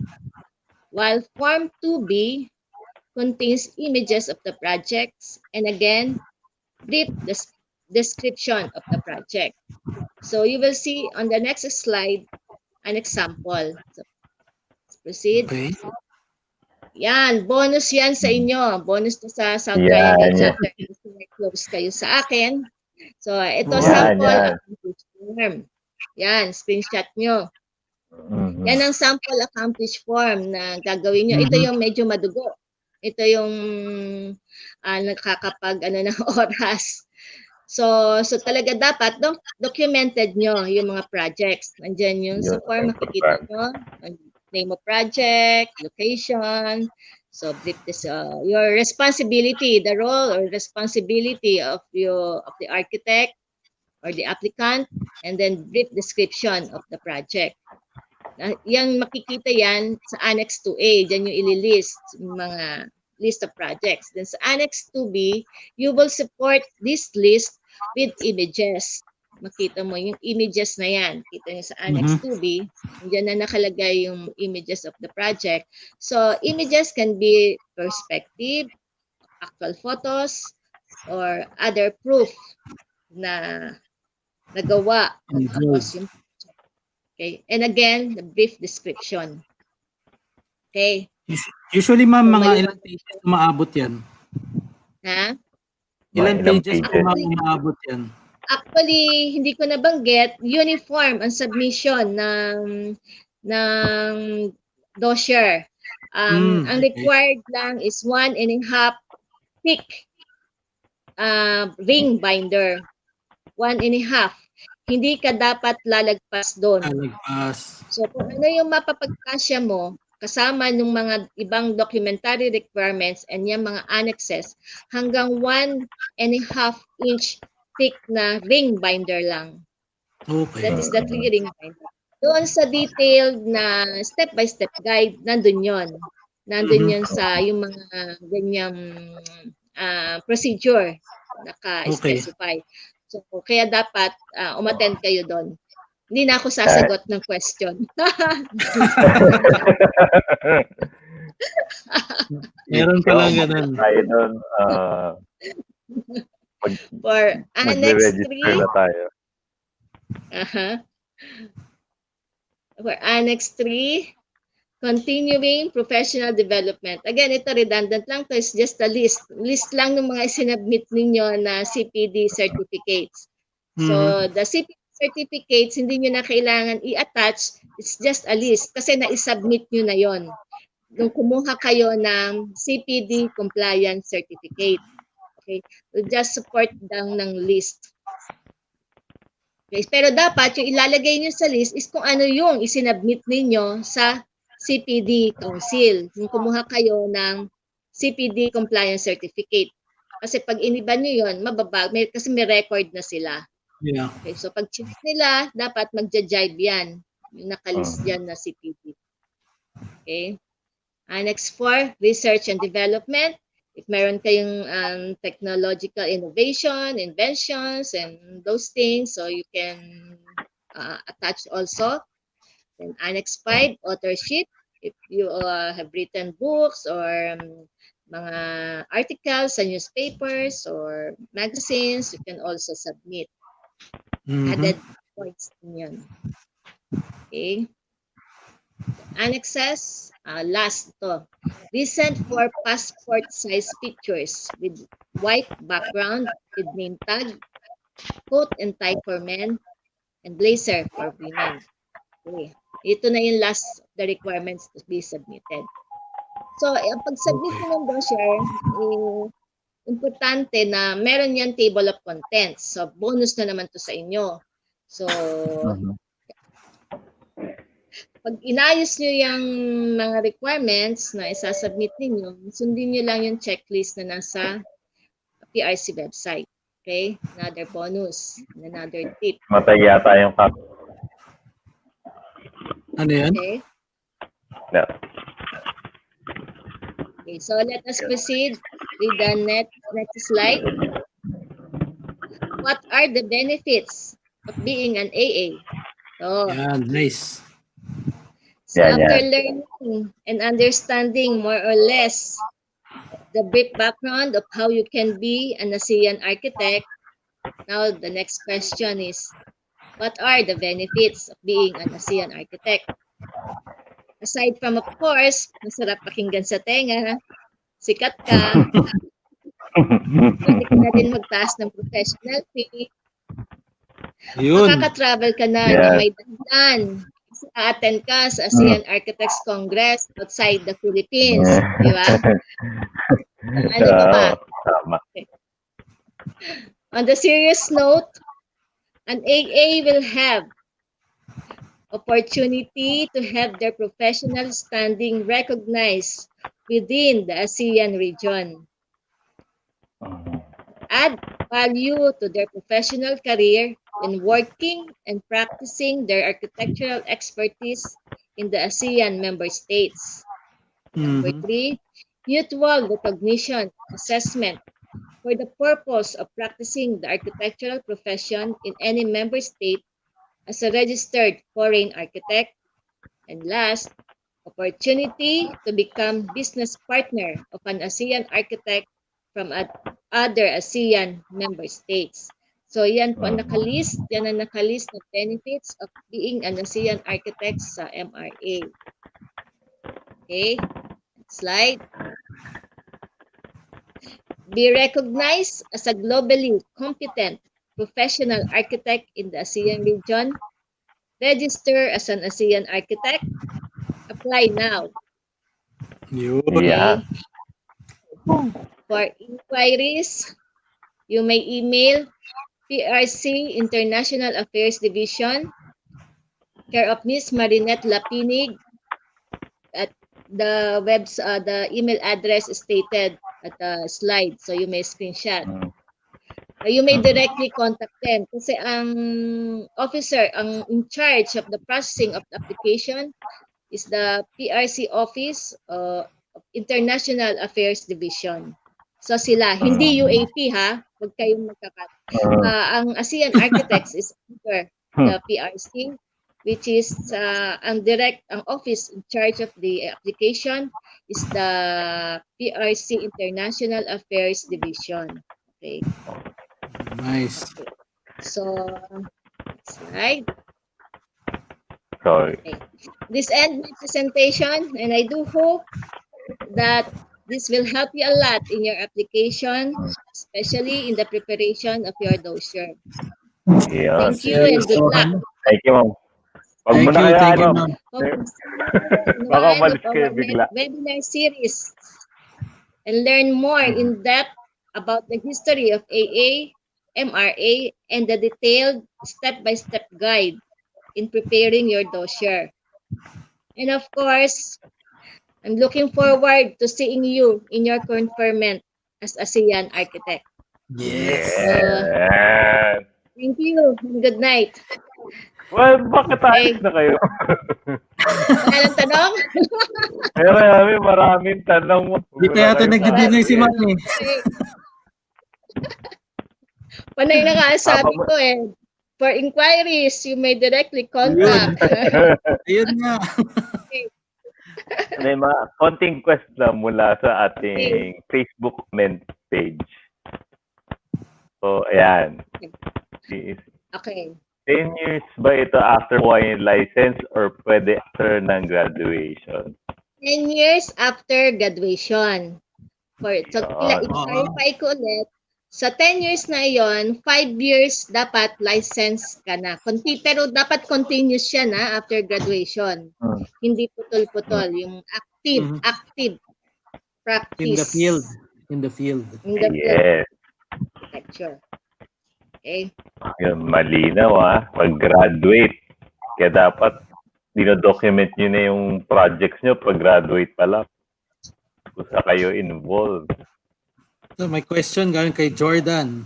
While Form 2B contains images of the projects and again, brief description of the project. So you will see on the next slide an example. So, let's proceed. Okay. Yan, bonus yan sa inyo. Bonus to sa South Triangle Chapter. Close kayo sa akin. So, ito Wow. sample Yan. accomplish form. Yan, screenshot nyo. Mhm. Yan ang sample accomplish form na gagawin nyo. Ito Mhm. yung medyo madugo. Ito yung nakakapag ng oras. So talaga dapat documented nyo yung mga projects. Nandiyan yung sa Yun ang form, makikita importante. nyo. Name of project, location. So brief this, your responsibility, the role or responsibility of the architect or the applicant, and then brief description of the project. Yang makikita yan sa Annex 2A. Diyan yung ililist yung mga list of projects. Then sa Annex 2B, you will support this list with images. Makita mo yung images na yan. Kita nyo sa Annex 2B. Diyan na nakalagay yung images of the project. So, images can be perspective, actual photos, or other proof na nagawa o tapos yung okay. And again, the brief description. Okay. Usually, ma'am, So, mga ilang pages umaabot yan? Ha? Ilang Ilang pages pages? umaabot yan? Actually, hindi ko nabanggit, uniform ang submission ng dossier. Ang required lang is 1.5 thick ring binder. 1.5. Hindi ka dapat lalagpas doon. Lalagpas. So kung ano yung mapapagkasya mo, kasama ng mga ibang documentary requirements and yung mga annexes, hanggang 1.5 inch thick na ring binder lang. Okay. That is the 3 ring binder. Doon sa detailed na step-by-step guide, nandun yon. Nandun yon sa yung mga ganyang procedure naka-specify. So, kaya dapat umattend kayo doon. Hindi na ako sasagot ng question. Meron pala ganun. Tayo doon, For Annex 3, magre-register na tayo. For Annex 3, continuing professional development. Again, ito redundant lang. Ito is just a list. List lang ng mga sinubmit ninyo na CPD certificates. So, the CPD certificates, hindi nyo na kailangan i-attach. It's just a list kasi na-submit nyo na yon. Nung kumuha kayo ng CPD compliance certificate. Okay? So, just support lang ng list. Okay? Pero dapat yung ilalagay nyo sa list is kung ano yung isinubmit ninyo sa CPD Council. Kung kumuha kayo ng CPD compliance certificate. Kasi pag iniba nyo yun, mababag. Kasi may record na sila. Yeah. Okay, so pag check nila, dapat magja-jibe yan. Yung nakalist dyan na CPD. Okay. Annex 4, research and development. If meron kayong technological innovation, inventions, and those things, so you can attach also. Then Annex 5, authorship. If you have written books or mga articles sa newspapers or magazines, you can also submit. Added points din yun. Okay. Annexes, last to. Recent for passport size pictures with white background with name tag, coat and tie for men, and blazer for women. Okay. Ito na yung last of the requirements to be submitted. So, ang pag-submit mo ng dossier, importante na meron yan table of contents. So, bonus na naman to sa inyo. So, pag inayos nyo yung mga requirements na isasubmit ninyo, sundin nyo lang yung checklist na nasa PRC website. Okay? Another bonus. Another tip. Matay yata yung cup. Ano yan? Okay? No. Okay, so let us proceed with the next slide. What are the benefits of being an AA? So, Yan, nice. So after learning and understanding more or less the brief background of how you can be an ASEAN architect, now the next question is, what are the benefits of being an ASEAN architect? Aside from, of course, masarap pakinggan sa tenga, sikat ka, Pwede ka na rin magtaas ng professional fee. Yun. Makaka-travel ka na ng may dahilan. A-attend ka sa ASEAN Architects Congress outside the Philippines. Di ba? Ano pa ba? Tama. On the serious note, an AA will have opportunity to have their professional standing recognized within the ASEAN region. Add value to their professional career when working and practicing their architectural expertise in the ASEAN member states. Number 3, mutual recognition assessment for the purpose of practicing the architectural profession in any member state as a registered foreign architect. And last, opportunity to become business partner of an ASEAN architect from other ASEAN member states. So yan po ang nakalist, yan ang nakalist na benefits of being an ASEAN architect sa MRA. Okay, next slide. Be recognized as a globally competent professional architect in the ASEAN region. Register as an ASEAN architect. Apply now. Yun. Yeah. For inquiries, you may email PRC International Affairs Division, care of Miss Marinette Lapinig. At the email address is stated at the slide, so you may screenshot. You may directly contact them kasi ang officer, ang in charge of the processing of the application is the PRC Office of International Affairs Division. So sila, hindi UAP ha, huwag kayong magkakat. Ang ASEAN Architects is under the PRC, which is ang office in charge of the application is the PRC International Affairs Division. Okay. Nice. So, slide. Sorry. Okay. This ends my presentation, and I do hope that this will help you a lot in your application, especially in the preparation of your dossier. Yeah. Thank you and good luck. Thank you, ma'am. Wag mo na kaya, Thank you, ma'am. ma'am. Baka One umalis of kayo our bigla. webinar series and learn more in depth about the history of AA, MRA, and the detailed step-by-step guide in preparing your dossier. And of course, I'm looking forward to seeing you in your conferment as ASEAN architect. Yes. Yeah. Thank you and good night. Well, bakit alis na kayo? Wala nang tanong? Pero maraming tanong. Di pa yata nag-dinner si Mami. Okay. Panay na nga sabi ko eh. For inquiries, you may directly contact. Ayun nga. May mga konting quest lang mula sa ating Facebook comment page. So, ayan. Okay. 10 years ba ito after Hawaiian license or pwede after ng graduation? 10 years after graduation. So, i-clarify ko ulit. Sa 10 years na yon, 5 years dapat license ka na. Pero dapat continuous siya na after graduation. Hindi putol-putol. Yung active practice. In the field. Yes. Architecture. Okay. Yun, malinaw pag-graduate. Kaya dapat dino-document nyo na yung projects nyo pag-graduate pa lang. Kung sa kayo involved. So, my question galing kay Jordan.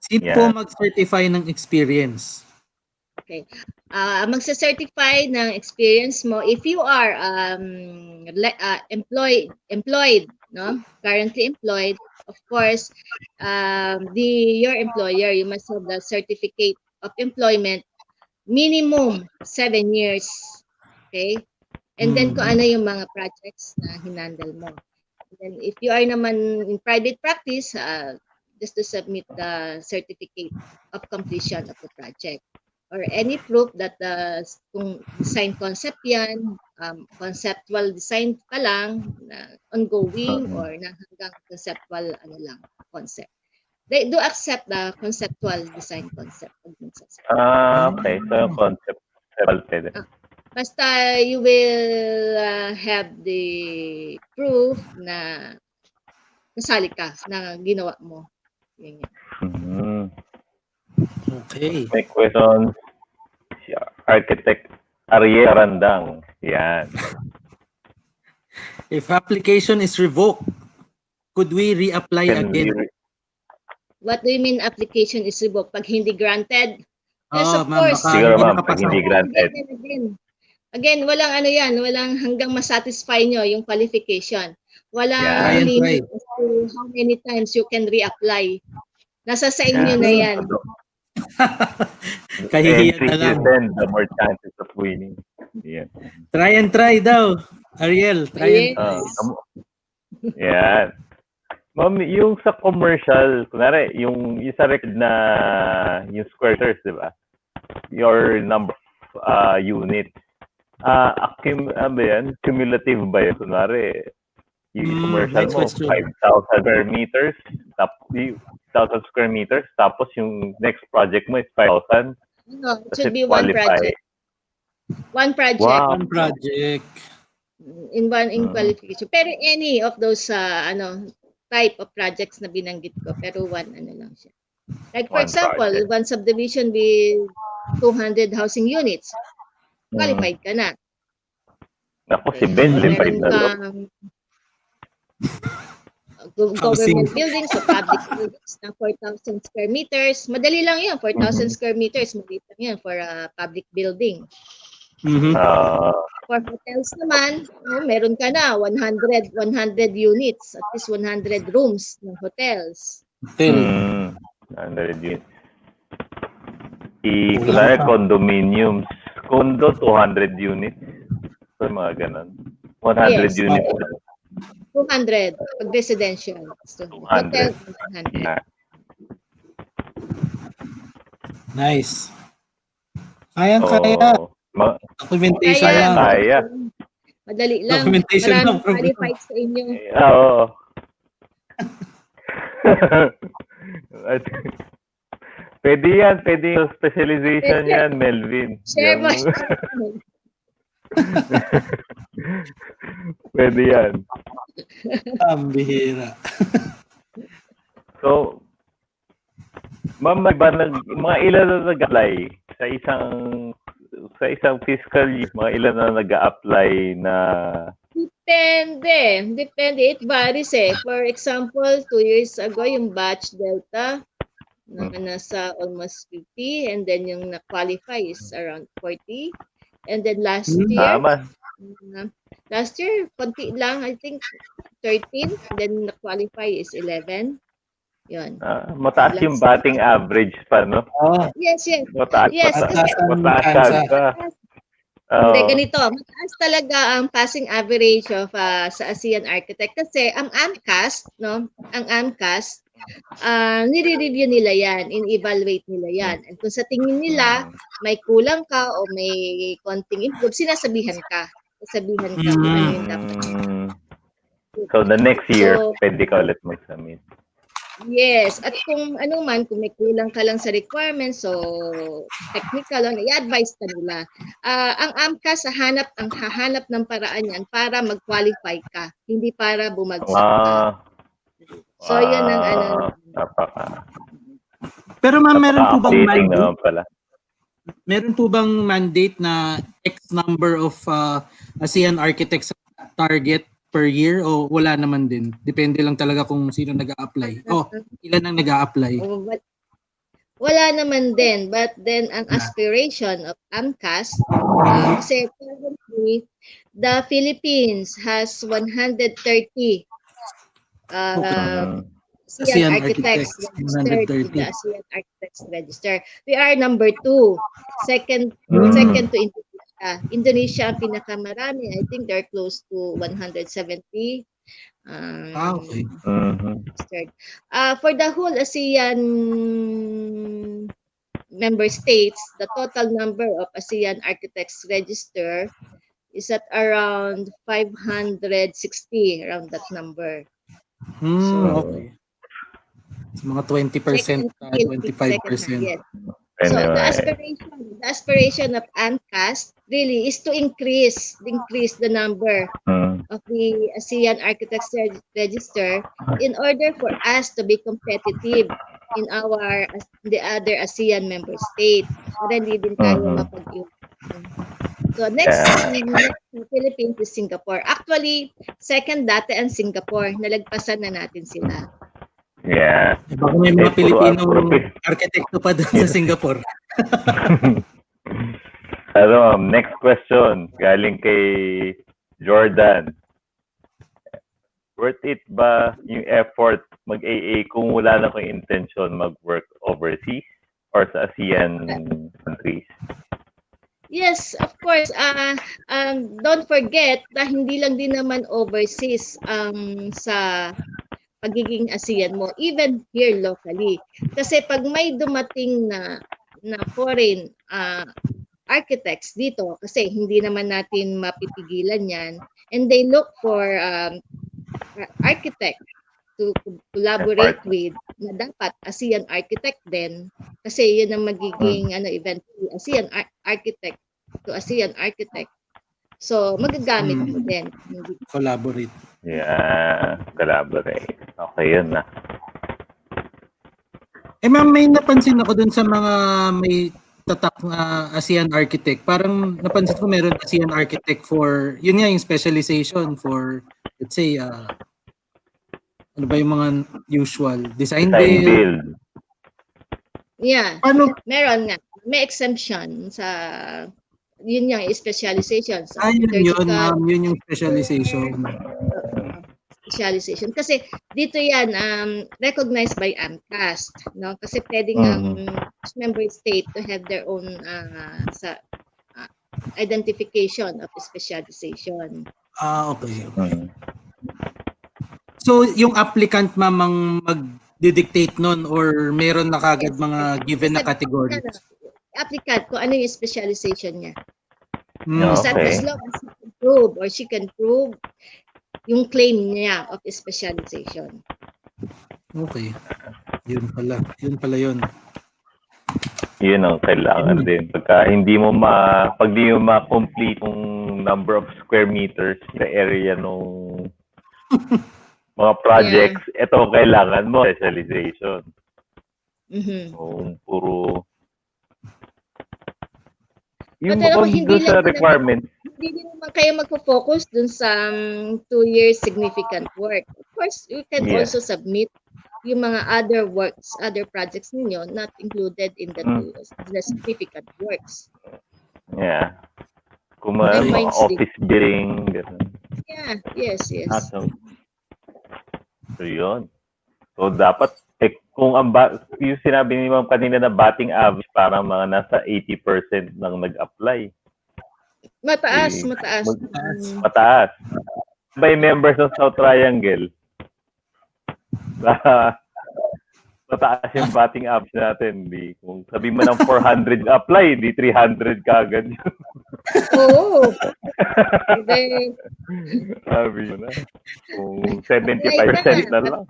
Sino po mag-certify ng experience? Okay. Magsa-certify ng experience mo if you are employed, no? Currently employed, of course, your employer, you must have the certificate of employment minimum 7 years. Okay? And then kung ano yung mga projects na hinandle mo. And then if you are naman in private practice, just to submit the certificate of completion of the project or any proof that kung design concept yan, conceptual design pa lang, na ongoing, or na hanggang conceptual concept. They do accept the conceptual design concept. Okay. So, conceptual pwede. Basta you will have the proof na nasali ka, na ginawa mo. Yan. Okay. May question si Architect Ariel Randang. Yan. If application is revoked, could we reapply Can again? What do you mean application is revoked? Pag hindi granted? Yes, of Ma'am, course. baka Siguro, hindi ma'am, pag nakapasa. hindi granted. Again, walang yan, walang hanggang masatisfy nyo yung qualification. Walang Yan. limit as to how many times you can reapply. Nasa sa inyo na yan. Kahihiyan Entry na you lang. send, the more chances of winning. Yan. Try and try daw. Ariel, try and try. Yan. Ma'am, yung sa commercial, kunwari, yung sa record na yung square meters, di ba? Your number of units. Cumulative ba yun? Kunwari, yung commercial next mo, question. 5,000 square meters, tapos 1,000 square meters, tapos yung next project mo is 5,000. No, it Does should it be one qualify? project. One project. Wow. One project. In qualification. Pero any of those type of projects na binanggit ko, pero one lang siya. Like for One example, project. one subdivision with 200 housing units, qualified ka na. Ako, si Ben, Meron limpay na to. Government buildings o public buildings na 4,000 square meters. Madali lang yun, 4,000 square meters. Maliit lang yan for a public building. For hotels naman, meron ka na 100 units, at least 100 rooms ng hotels. 100 units. Kunwari, condominiums. Condo, 200 units. So, mga ganun. 100 Yes. units. 200 pag residential. So, hotel, 100. Nice. Kayang-kaya. Documentation lang. Kaya. Madali lang. Documentation lang, Maraming problem. qualified sa inyo. Oo. Pwede yung specialization yan, Melvin. Share mo. Pwede yan. Ang bihira. So, ma'am, mga ilan na nag-apply sa isang fiscal year, mga ilan na nag-apply na... Depende. It varies eh. For example, 2 years ago, yung batch Delta, na nasa almost 50, and then yung na-qualify is around 40. And then last year, konti lang, I think 13, and then na-qualify is 11. Yun. Mataas yung batting average pa, no? Yes. Mataas pa. Hindi, ganito. Mataas talaga ang passing average of sa ASEAN Architect kasi ang AMCAS, nire-review nila yan, in-evaluate nila yan. And kung sa tingin nila may kulang ka o may konting improve, sinasabihan ka. Sasabihan ka kung ano yung dapat. So the next year, pwede ka ulit mag-submit. Yes, at kung kung may kulang ka lang sa requirements, so technical, i-advise ka nila. Ang AMCAS, hahanap ng paraan yan para mag-qualify ka, hindi para bumagsak ka. So, yun ang Pero ma'am, meron po bang mandate? Pala. Meron po bang mandate na X number of ASEAN architects target per year o wala naman din? Depende lang talaga kung sino nag-a-apply. Ilan ang nag-a-apply? Wala naman din. But then, ang aspiration of AMCAS, kasi currently, the Philippines has 130 ASEAN Architects registered in the ASEAN Architects Register. We are number 2. Second to Indonesia. Indonesia ang pinakamarami. I think they're close to 170. Okay. For the whole ASEAN member states, the total number of ASEAN Architects Register is at around 560, around that number. Okay. So, mga 20%, Second Philippines, second 25%. highest. So the Anyway. aspiration of ANCAS really is to increase the number of the ASEAN Architects Register in order for us to be competitive in the other ASEAN member state. Para hindi din tayo mapag-iwanan. So next Philippines is Singapore. Actually, second dati ang Singapore. Nalagpasan na natin sila. Yeah. Baka may mga Pilipinong arkitekto pa doon sa Singapore. Next question. Galing kay Jordan. Worth it ba yung effort mag-AA kung wala na kang intention mag-work overseas or sa ASEAN countries? Yes, of course. Don't forget na hindi lang din naman overseas sa pagiging ASEAN mo, even here locally. Kasi pag may dumating na foreign architects dito, kasi hindi naman natin mapipigilan yan, and they look for architect to collaborate with, na dapat ASEAN architect din, kasi yun ang magiging eventually ASEAN architect to ASEAN architect. So, magagamit mo din. Collaborate. Yeah, collaborate. Okay, yun na. Ma'am, may napansin ako dun sa mga may tatak na ASEAN architect. Parang napansin ko meron ASEAN architect for, yun nga yung specialization for, let's say, ano ba yung mga usual? Design build. Yeah, Paano? meron nga. May exemption sa, yun yung specialization. Sa yun, ma'am. Yun yung specialization. Specialization. Kasi dito yan, recognized by AMCAS. No? Kasi pwedeng ang member state to have their own identification of specialization. Okay. So, yung applicant, ma'am, ang mag-dictate nun or meron na kagad mga given na categories? Applicant, kung ano yung specialization niya. Okay. As long as he can prove or she can prove yung claim niya of specialization. Okay. Yun pala yun. Yun ang kailangan din. Pagka hindi mo ma-complete yung number of square meters sa area nung mga projects, ito kailangan mo, specialization. Puro yung hindi sa requirements. Hindi naman kayo magpo-focus dun sa 2-year significant work. Of course, you can also submit yung mga other works, other projects ninyo not included in the significant works. Yeah. Kung mga office building. Yeah, yes. So, yun. So, dapat, kung yung sinabi ni Ma'am kanina na batting average, parang mga nasa 80% nang nag-apply. Mataas. By members ng South Triangle. Mataas yung batting average natin. Kung sabi mo ng 400 apply, di 300 kagad yun. Oo. Sabi mo na. Kung 75% na lang.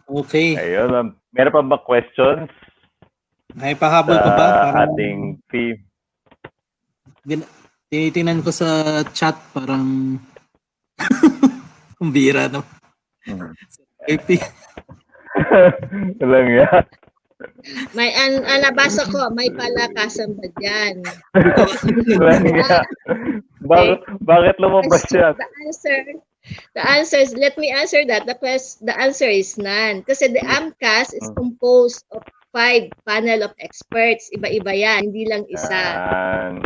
Okay. Ayun. Meron pa ba questions? Ay, pahabol pa ba? Parang ating fee. Tinitingnan ko sa chat, parang kumbira, no? Alam nga. May nabasa ko, may palakasan ba dyan? Bakit lumabas yan? The answer is, let me answer that. The answer is none. Kasi the AMCAS is composed of 5 panel of experts. Iba-iba yan. Hindi lang isa.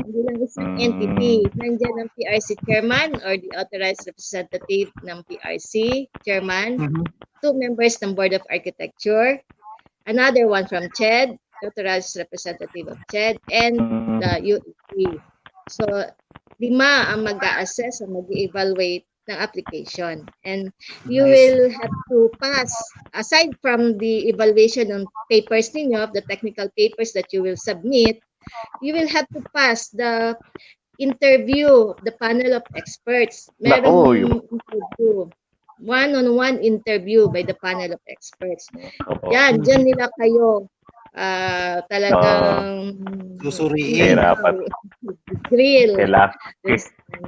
Hindi lang isang entity. Nandiyan ang PRC chairman or the authorized representative ng PRC chairman. 2 members ng Board of Architecture. Another one from CHED, authorized representative of CHED, and the UAP. So, 5 ang mag-a-assess o mag-evaluate ng application. And you will have to pass, aside from the evaluation ng papers ninyo, the technical papers that you will submit, you will have to pass the interview, the panel of experts. Nako, Merong interview. One-on-one interview by the panel of experts. Yan, dyan nila kayo talagang Susuriin. Dapat grill.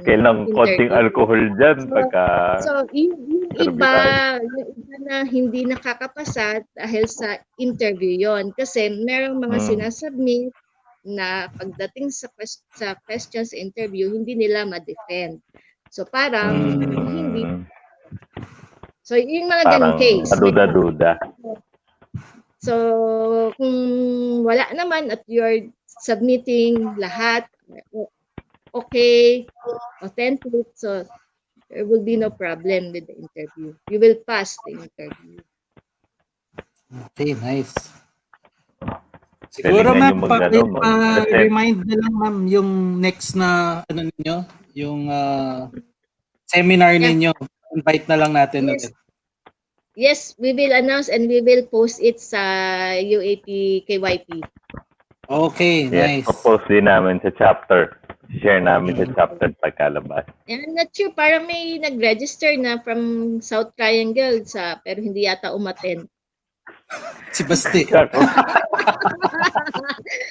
kailang konting alcohol dyan So, yung iba na hindi nakakapasa dahil sa interview yon. Kasi merong mga sinasubmit na pagdating sa questions sa interview, hindi nila ma-defend. So, parang hindi. So, yung mga ganong case. Duda-duda. So, kung wala naman at you're submitting lahat, okay, authentic, so there will be no problem with the interview. You will pass the interview. Okay, nice. Siguro ma'am, remind na lang ma'am yung next na ano ninyo, yung seminar ninyo. Invite na lang natin ulit. Yes, we will announce and we will post it sa UAP KYP. Okay, nice. Yes, post din namin sa chapter. Share namin sa chapter pagkalabas. I'm not sure, parang may nag-register na from South Triangle pero hindi yata umattend. Si Basti.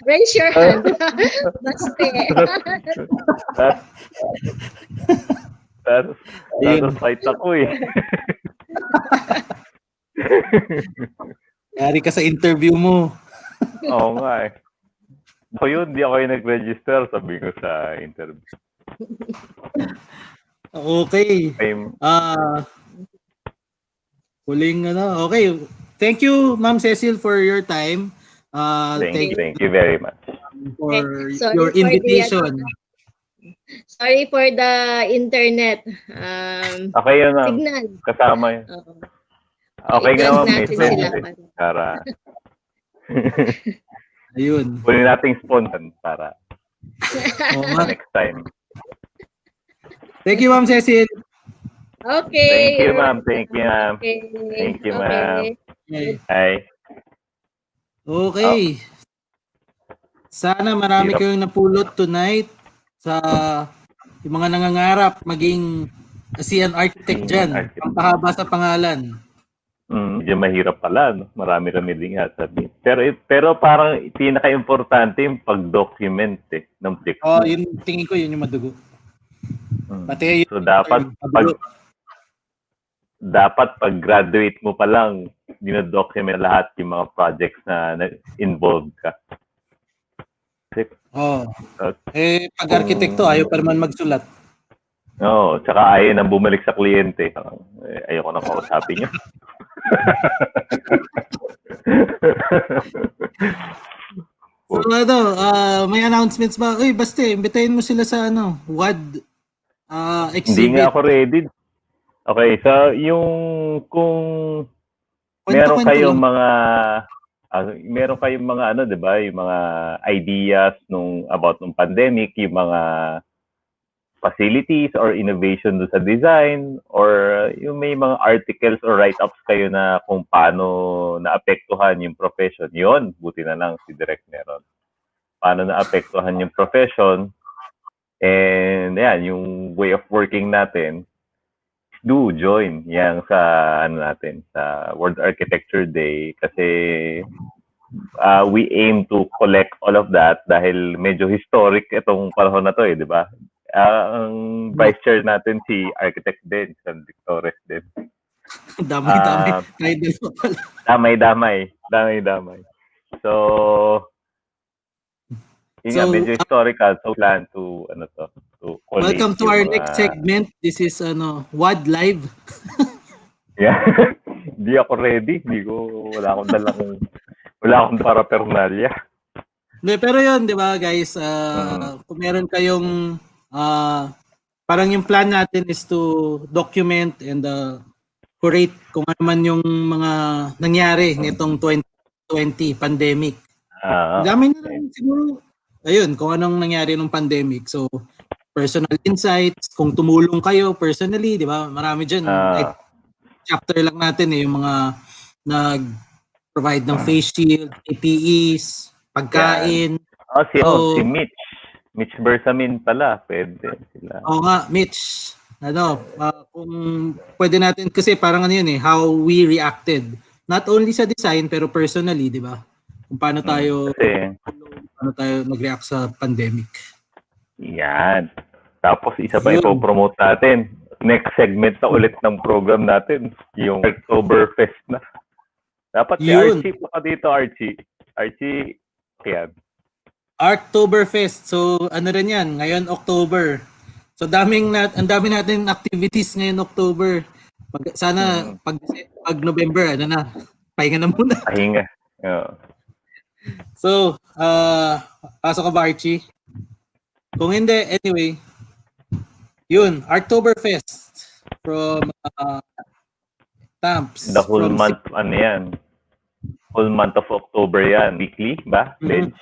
Raise your hand. Basti. Tapos fight ako eh. Yari ka sa interview mo. Oo nga eh. So yun, di ako yung nag-register, sabi ko sa interview. Okay. Huling ano. Okay. Thank you, Ma'am Cecil, for your time. Thank you very much. For your invitation. Sorry for the internet. Okay yun, ma'am. Signal. Kasama yun. Okay nga naman, may sila para ayun. Kunin nating sponsor para next time. Thank you, Ma'am Cecil. Okay. Thank you, ma'am. Thank you, ma'am. Okay. Thank you, ma'am. Okay. Hi. Okay. Sana marami kayong napulot tonight sa yung mga nangangarap maging ASEAN architect dyan. Pampahaba sa pangalan. Medyo mahirap pala, no? Marami-rami din nga sabi. Pero parang pinaka-importante yung pag-document ng project. Yun tingin ko yun yung madugo. Pati so dapat pag graduate mo pa lang, dino-document lahat yung mga projects na involved ka. Pag arkitekto, ayaw pa naman magsulat. Tsaka ayaw nang bumalik sa kliyente. Ayoko na kausapin niyo. So may announcements ba? Uy, basta imbitahin mo sila sa WAD exhibit. Hindi nga ako ready. Okay, so kung meron kayong mga 'di ba, yung mga ideas about nung pandemic, yung mga facilities or innovation do sa design, or yung may mga articles or write-ups kayo na kung paano naapektuhan yung profession, yun, buti na lang si Direk meron. Paano naapektuhan yung profession, and yan, yung way of working natin, do join yan sa natin, sa World Architecture Day, kasi we aim to collect all of that dahil medyo historic itong panahon na to di ba? Ang vice chair natin si architect din, San Victores din. Damay. So medyo historical, so plan to welcome to our next segment. This is WAD Live. Yeah. Hindi ako ready. Wala akong paraphernalia. Pero yun, di ba guys, kung meron kayong parang yung plan natin is to document and curate kung ano man yung mga nangyari nitong 2020 pandemic. Dami na lang siguro. Ayun, kung anong nangyari nung pandemic. So, personal insights, kung tumulong kayo personally, di ba? Marami dyan. Chapter lang natin yung mga nag-provide ng face shield, PPEs, pagkain. Si Mitch. Mitch Bersamin pala. Pwede sila. Oo nga, Mitch. Kung pwede natin, kasi parang ano yun how we reacted. Not only sa design, pero personally, di ba? Kung paano tayo mag-react sa pandemic. Yan. Tapos isa pa Yun. ipopromote natin. Next segment na ulit ng program natin. Yung Oktoberfest na. Dapat si Yun. Archie pa dito, Archie. Archie, yan. Artoberfest. So ano rin yan, ngayon October. So ang dami natin activities ngayon October. Sana pag November pahinga na muna. Pahinga. So, pasok ka ba, Archie? Kung hindi, anyway, yun, Artoberfest from Tamps. The whole month, yan? Whole month of October yan. Weekly ba? Bench?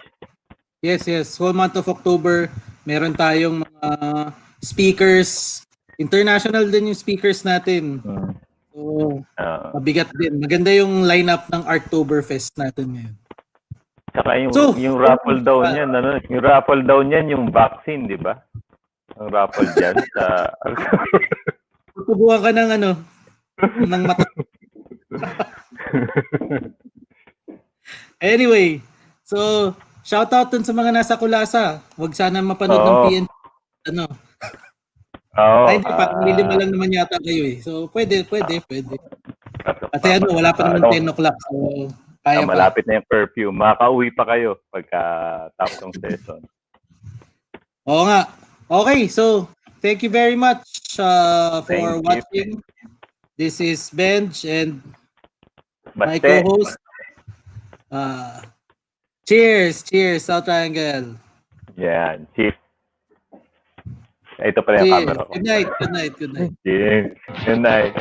Yes. Whole month of October, meron tayong mga speakers. International din yung speakers natin. So, mabigat din. Maganda yung lineup ng Artoberfest natin ngayon. Saka yung raffle daw niyan, yung raffle daw niyan yung vaccine, di ba? Ang raffle diyan sa tutubuhan ka ng ng mata. Anyway, so shout out dun sa mga nasa Kulasa. Huwag sana mapanood ng PNP. Ay, parang lilima lang naman yata kayo eh. So pwede. At wala pa naman 10 o'clock. So kaya pa. Malapit na yung curfew. Makaka-uwi pa kayo pagka tapos ng session. Oo nga. Okay, so thank you very much for watching. This is Benj and my co-host. Cheers, South Triangle. Yeah, cheers. Ito pala yung camera ko. Good night. Cheers. Good night.